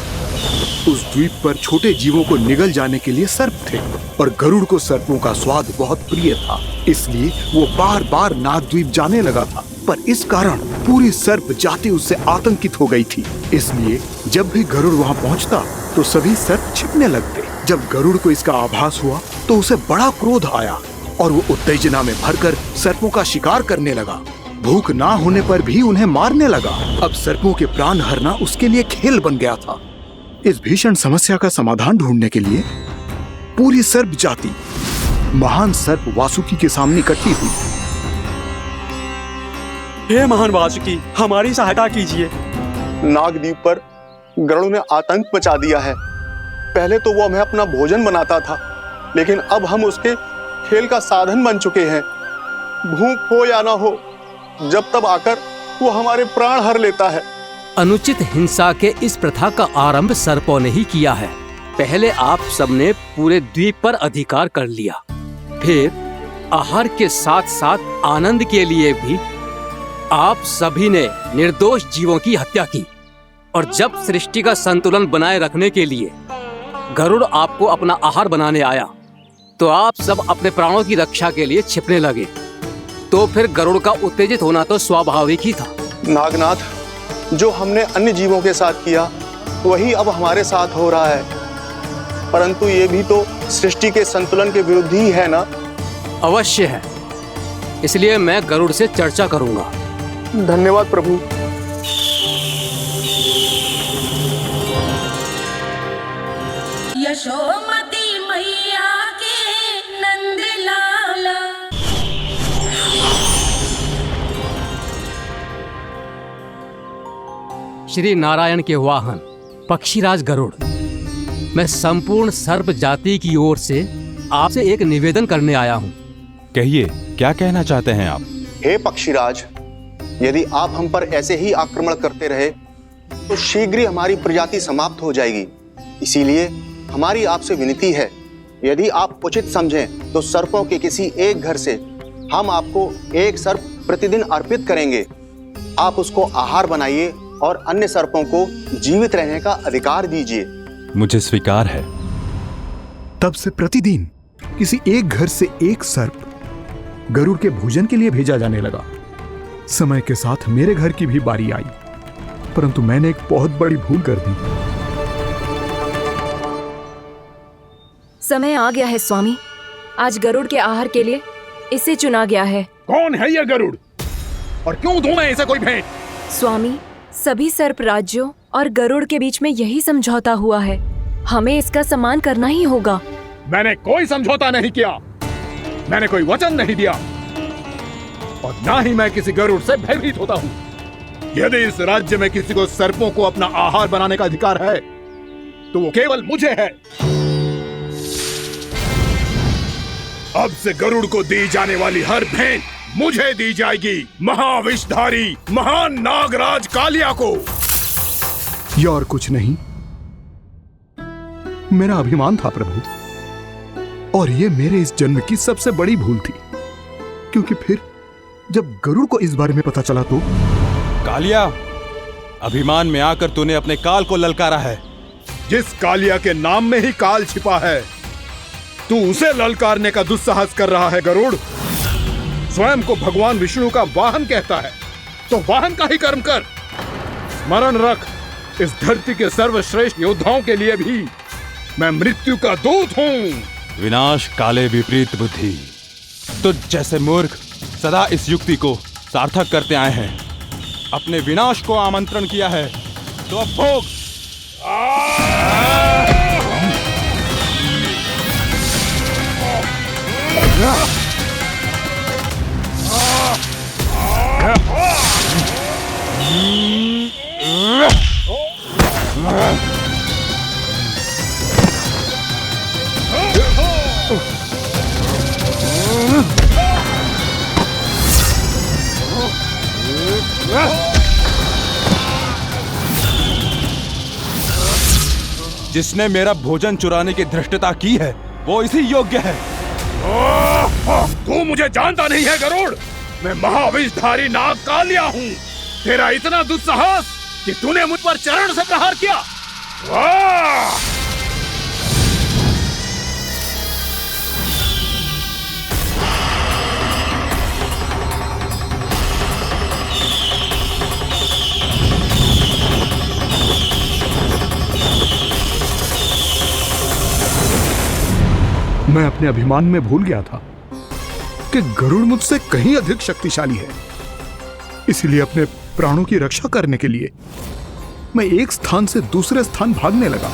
उस द्वीप पर छोटे जीवों को निगल जाने के लिए सर्प थे, और गरुड़ को सर्पों का स्वाद बहुत प्रिय था, इसलिए वो बार बार नागद्वीप जाने लगा था। पर इस कारण पूरी सर्प जाति उससे आतंकित हो गई थी। इसलिए जब भी गरुड़ वहां पहुंचता तो सभी सर्प छिप कांपने लगते। जब गरुड़ को इसका आभास हुआ तो उसे बड़ा क्रोध आया और वो उत्तेजना में भरकर सर्पों का शिकार करने लगा। भूख ना होने पर भी उन्हें मारने लगा। अब सर्पों के प्राण हरना उसके लिए खेल बन गया था। इस भीषण समस्या का समाधान ढूंढने के लिए पूरी सर्प जाति महान सर्प वासुकी के सामने इकट्ठी हुई। हे महान वासुकी, हमारी सहायता कीजिए। नागद्वीप पर गरुड़ ने आतंक मचा दिया है। पहले तो वो हमें अपना भोजन बनाता था, लेकिन अब हम उसके खेल का साधन बन चुके हैं। भूख हो या ना हो, जब तब आकर वो हमारे प्राण हर लेता है। अनुचित हिंसा के इस प्रथा का आरंभ सर्पों ने ही किया है। पहले आप सबने पूरे द्वीप पर अधिकार कर लिया, फिर आहार के साथ साथ आनंद के लिए भी आप सभी ने निर्दोष जीवों की हत्या की। और जब सृष्टि का संतुलन बनाए रखने के लिए गरुड़ आपको अपना आहार बनाने आया, तो आप सब अपने प्राणों की रक्षा के लिए छिपने लगे। तो फिर गरुड़ का उत्तेजित होना तो स्वाभाविक ही था। नागनाथ, जो हमने अन्य जीवों के साथ किया वही अब हमारे साथ हो रहा है, परंतु ये भी तो सृष्टि के संतुलन के विरुद्ध ही है ना? अवश्य है, इसलिए मैं गरुड़ से चर्चा करूंगा। धन्यवाद प्रभु। यशोमती मैया के नंद लाला। श्री नारायण के वाहन पक्षीराज गरुड़, मैं संपूर्ण सर्प जाति की ओर से आपसे एक निवेदन करने आया हूँ। कहिए, क्या कहना चाहते हैं आप? हे पक्षीराज, यदि आप हम पर ऐसे ही आक्रमण करते रहे तो शीघ्र ही हमारी प्रजाति समाप्त हो जाएगी। इसीलिए हमारी आपसे विनती है, यदि आप उचित समझें तो सर्पों के किसी एक घर से हम आपको एक सर्प प्रतिदिन अर्पित करेंगे। आप उसको आहार बनाइए और अन्य सर्पों को जीवित रहने का अधिकार दीजिए। मुझे स्वीकार है। तब से प्रतिदिन किसी एक घर से एक सर्प गरुड़ के भोजन के लिए भेजा जाने लगा। समय के साथ मेरे घर की भी बारी आई, परंतु मैंने एक बहुत बड़ी भूल कर दी। समय आ गया है स्वामी, आज गरुड़ के आहार के लिए इसे चुना गया है। कौन है यह गरुड़ और क्यों दूं मैं इसे कोई भेंट? स्वामी, सभी सर्प राज्यों और गरुड़ के बीच में यही समझौता हुआ है, हमें इसका सम्मान करना ही होगा। मैंने कोई समझौता नहीं किया, मैंने कोई वचन नहीं दिया और ना ही मैं किसी गरुड़ से भयभीत होता हूँ। यदि इस राज्य में किसी को सर्पों को अपना आहार बनाने का अधिकार है तो वो केवल मुझे है। अब से गरुड़ को दी जाने वाली हर भेंट मुझे दी जाएगी, महाविषधारी महान नागराज कालिया को। यह और कुछ नहीं, मेरा अभिमान था प्रभु, और ये मेरे इस जन्म की सबसे बड़ी भूल थी, क्योंकि फिर जब गरुड़ को इस बारे में पता चला तो। कालिया, अभिमान में आकर तूने अपने काल को ललकारा है। जिस कालिया के नाम में ही काल छिपा है, तू उसे ललकारने का दुस्साहस कर रहा है गरुड़। स्वयं को भगवान विष्णु का वाहन कहता है, तो वाहन का ही कर्म कर। स्मरण रख, इस धरती के सर्वश्रेष्ठ योद्धाओं के लिए भी मैं मृत्यु का दूत हूँ। विनाश काले विपरीत बुद्धि, तुझ जैसे मूर्ख सदा इस युक्ति को सार्थक करते आए हैं। अपने विनाश को आमंत्रण किया है तो अब भोग। जिसने मेरा भोजन चुराने की धृष्टता की है वो इसी योग्य है। तू मुझे जानता नहीं है गरुड़, मैं महाविषधारी नाग कालिया हूँ। तेरा इतना दुस्साहस कि तूने मुझ पर चरण से प्रहार किया। मैं अपने अभिमान में भूल गया था कि गरुड़ मुझसे कहीं अधिक शक्तिशाली है। इसलिए अपने प्राणों की रक्षा करने के लिए मैं एक स्थान से दूसरे स्थान भागने लगा।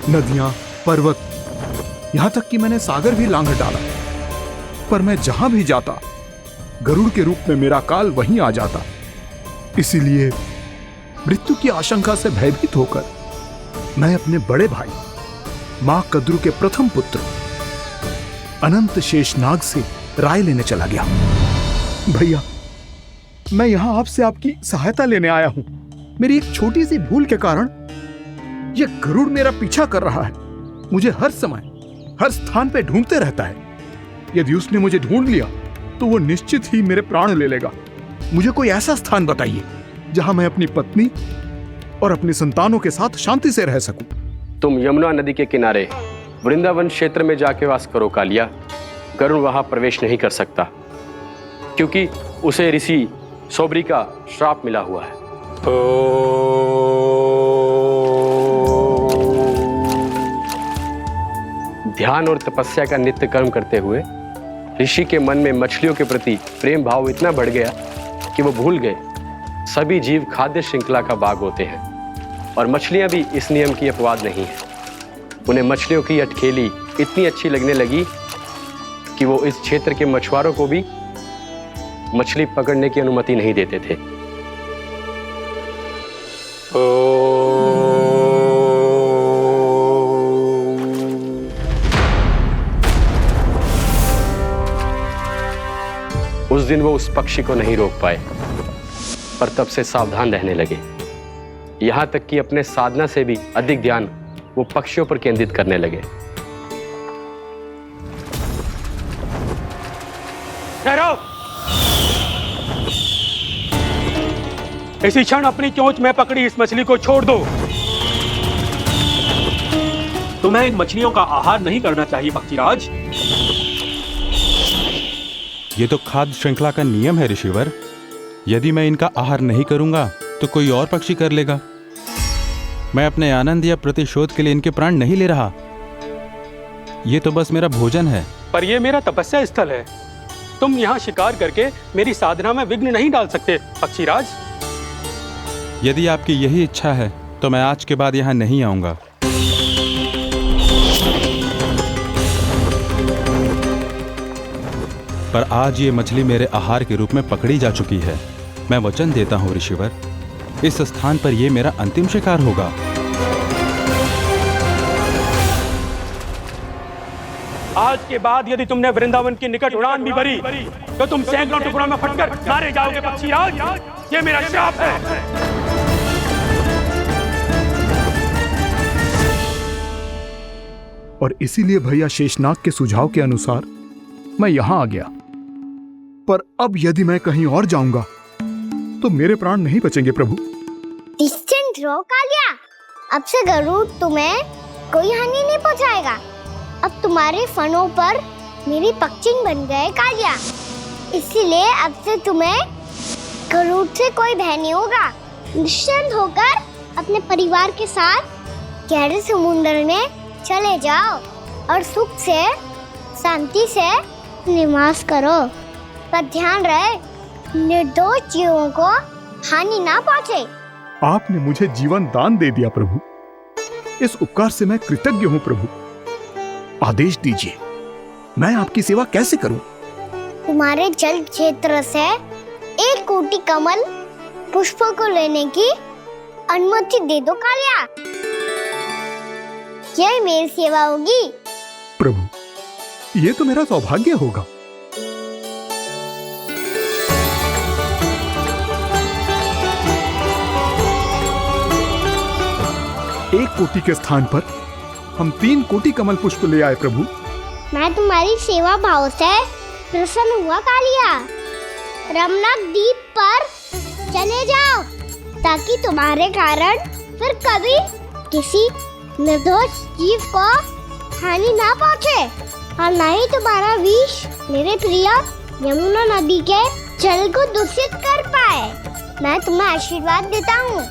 नदियां, पर्वत, यहां तक कि मैंने सागर भी लांघ डाला, पर मैं जहां भी जाता गरुड़ के रूप में मेरा काल वहीं आ जाता। इसीलिए मृत्यु की आशंका से भयभीत होकर मैं अपने बड़े भाई मां कद्रु के प्रथम पुत्र अनंत शेषनाग से राय लेने चला गया। भैया, मैं यहां आपसे आपकी सहायता लेने आया हूं। मेरी एक छोटी सी भूल के कारण यह गरुड़ मेरा पीछा कर रहा है। मुझे हर समय हर स्थान पे ढूंढते रहता है। यदि उसने मुझे ढूंढ लिया तो वो निश्चित ही मेरे प्राण ले लेगा। मुझे कोई ऐसा स्थान बताइए जहां मैं अपनी पत्नी और अपनी संतानों के साथ शांति से रह सकूं। तुम यमुना नदी के किनारे वृंदावन क्षेत्र में जाके वास करो कालिया। गरुड़ वहां प्रवेश नहीं कर सकता, क्योंकि उसे ऋषि सोबरी का श्राप मिला हुआ है। ध्यान और तपस्या का नित्य कर्म करते हुए ऋषि के मन में मछलियों के प्रति प्रेम भाव इतना बढ़ गया कि वो भूल गए सभी जीव खाद्य श्रृंखला का भाग होते हैं, और मछलियां भी इस नियम की अपवाद नहीं है। उन्हें मछलियों की अटखेली इतनी अच्छी लगने लगी कि वो इस क्षेत्र के मछुआरों को भी मछली पकड़ने की अनुमति नहीं देते थे। उस दिन वो उस पक्षी को नहीं रोक पाए, पर तब से सावधान रहने लगे। यहां तक कि अपने साधना से भी अधिक ध्यान वो पक्षियों पर केंद्रित करने लगे। ठहरो! इसी क्षण अपनी चोंच में पकड़ी इस मछली को छोड़ दो। तुम्हें इन मछलियों का आहार नहीं करना चाहिए पक्षीराज। ये तो खाद्य श्रृंखला का नियम है ऋषिवर। यदि मैं इनका आहार नहीं करूंगा तो कोई और पक्षी कर लेगा। मैं अपने आनंद या प्रतिशोध के लिए इनके प्राण नहीं ले रहा। ये तो बस मेरा भोजन है। पर यह मेरा तपस्या स्थल है। तुम यहाँ शिकार करके मेरी साधना में विघ्न नहीं डाल सकते पक्षीराज। यदि आपकी यही इच्छा है तो मैं आज के बाद यहाँ नहीं आऊंगा। पर आज ये मछली मेरे आहार के रूप में पकड़ी जा चुकी है। मैं वचन देता हूँ ऋषिवर, इस स्थान पर यह मेरा अंतिम शिकार होगा। आज के बाद यदि तुमने वृंदावन की निकट उड़ान भी भरी तो तुम सैकड़ों टुकड़ों में फटकर मारे जाओगे पक्षीराज। ये मेरा श्राप है। और इसीलिए भैया शेषनाग के सुझाव के अनुसार मैं यहां आ गया। पर अब यदि मैं कहीं और जाऊंगा तो मेरे प्राण नहीं बचेंगे प्रभु। डिस्टेंट रहो कालिया। अब से गरुड़ तुम्हें कोई हानि नहीं पहुंचाएगा। अब तुम्हारे फनों पर मेरी पक्षिंग बन गए कालिया। इसीलिए अब से तुम्हें गरुड़ से कोई भय नहीं होगा। निश्चिंत होकर अपने परिवार के साथ गहरे समुद्र में चले जाओ और सुख से शांति से निवास करो। पर ध्यान रहे निर्दोष जीवों को हानि ना पहुंचे। आपने मुझे जीवन दान दे दिया प्रभु। इस उपकार से मैं कृतज्ञ हूँ प्रभु। आदेश दीजिए, मैं आपकी सेवा कैसे करूं? तुम्हारे जल क्षेत्र से 1 कोटि कमल पुष्पों को लेने की अनुमति दे दो कालिया। यह मेरी सेवा होगी। प्रभु, ये तो मेरा सौभाग्य होगा। एक कोटि के स्थान पर हम 3 कोटि कमल पुष्प ले आए प्रभु। मैं तुम्हारी सेवा भाव से प्रसन्न हुआ कालिया। रमनाक द्वीप पर चले जाओ ताकि तुम्हारे कारण फिर कभी किसी निर्दोष जीव को हानि ना पहुंचे और न ही तुम्हारा विष मेरे प्रिय यमुना नदी के जल को दूषित कर पाए। मैं तुम्हें आशीर्वाद देता हूँ।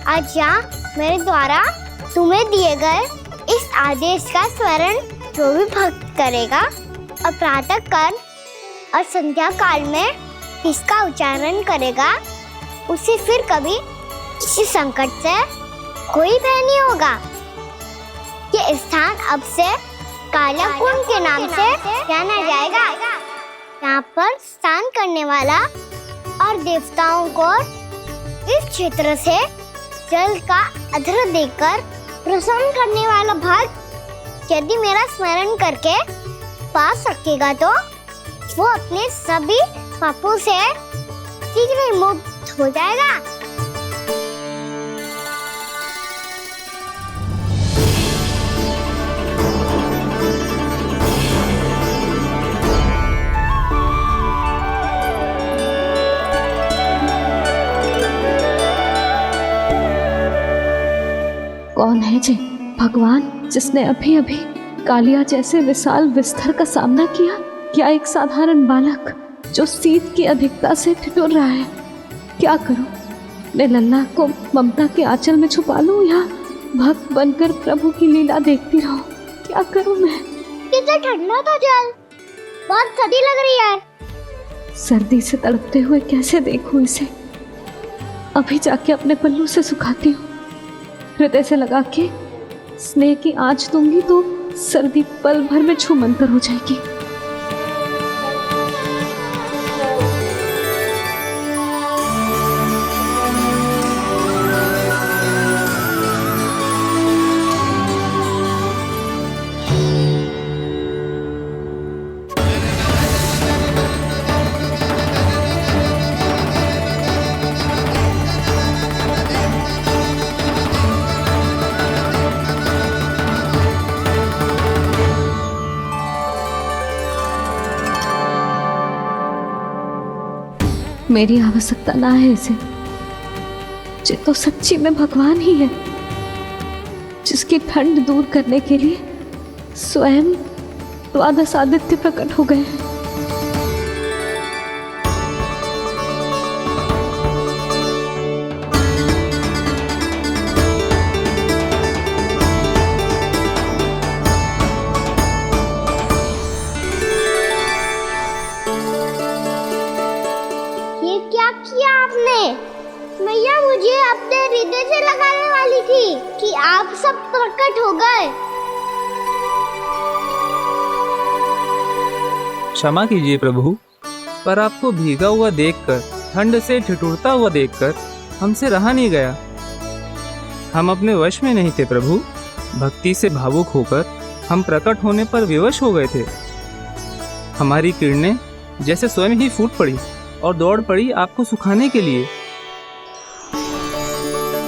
आज यहाँ मेरे द्वारा तुम्हें दिए गए इस आदेश का स्मरण जो भी भक्त करेगा और प्रातः काल और संध्या काल में इसका उच्चारण करेगा, उसे फिर कभी किसी संकट से कोई भय नहीं होगा। ये स्थान अब से कालिया कुंड के नाम से जाना जाएगा। यहाँ पर स्नान करने वाला और देवताओं को इस क्षेत्र से जल का अधर देकर प्रसन्न करने वाला भक्त यदि मेरा स्मरण करके पास रखेगा तो वो अपने सभी पापों से शीघ्र ही मुक्त हो जाएगा। कौन है जी भगवान जिसने अभी अभी कालिया जैसे विशाल विस्तर का सामना किया? क्या एक साधारण बालक जो शीत की अधिकता से ठिठुर रहा है? क्या करूं? मैं लल्ला को ममता के आंचल में छुपा लूं या भक्त बनकर प्रभु की लीला देखती रहूं? क्या करूं मैं? कितना ठंडा था जल, बहुत सर्दी लग रही है। सर्दी से तड़पते हुए कैसे देखूं इसे? अभी जाके अपने पल्लू से सुखाती हूँ, हृदय से लगा के स्नेह की आंच दूंगी तो सर्दी पल भर में छूमंतर हो जाएगी। मेरी आवश्यकता ना है इसे, ये तो सच्ची में भगवान ही है जिसकी ठंड दूर करने के लिए स्वयं द्वादश आदित्य प्रकट हो गए हैं। मैया मुझे अपने हृदय से लगाने वाली थी कि आप सब प्रकट हो गए। क्षमा कीजिए प्रभु, पर आपको भीगा हुआ देखकर, ठंड से ठिठुरता हुआ देखकर हमसे रहा नहीं गया। हम अपने वश में नहीं थे प्रभु। भक्ति से भावुक होकर हम प्रकट होने पर विवश हो गए थे। हमारी किरणें जैसे स्वयं ही फूट पड़ी और दौड़ पड़ी आपको सुखाने के लिए।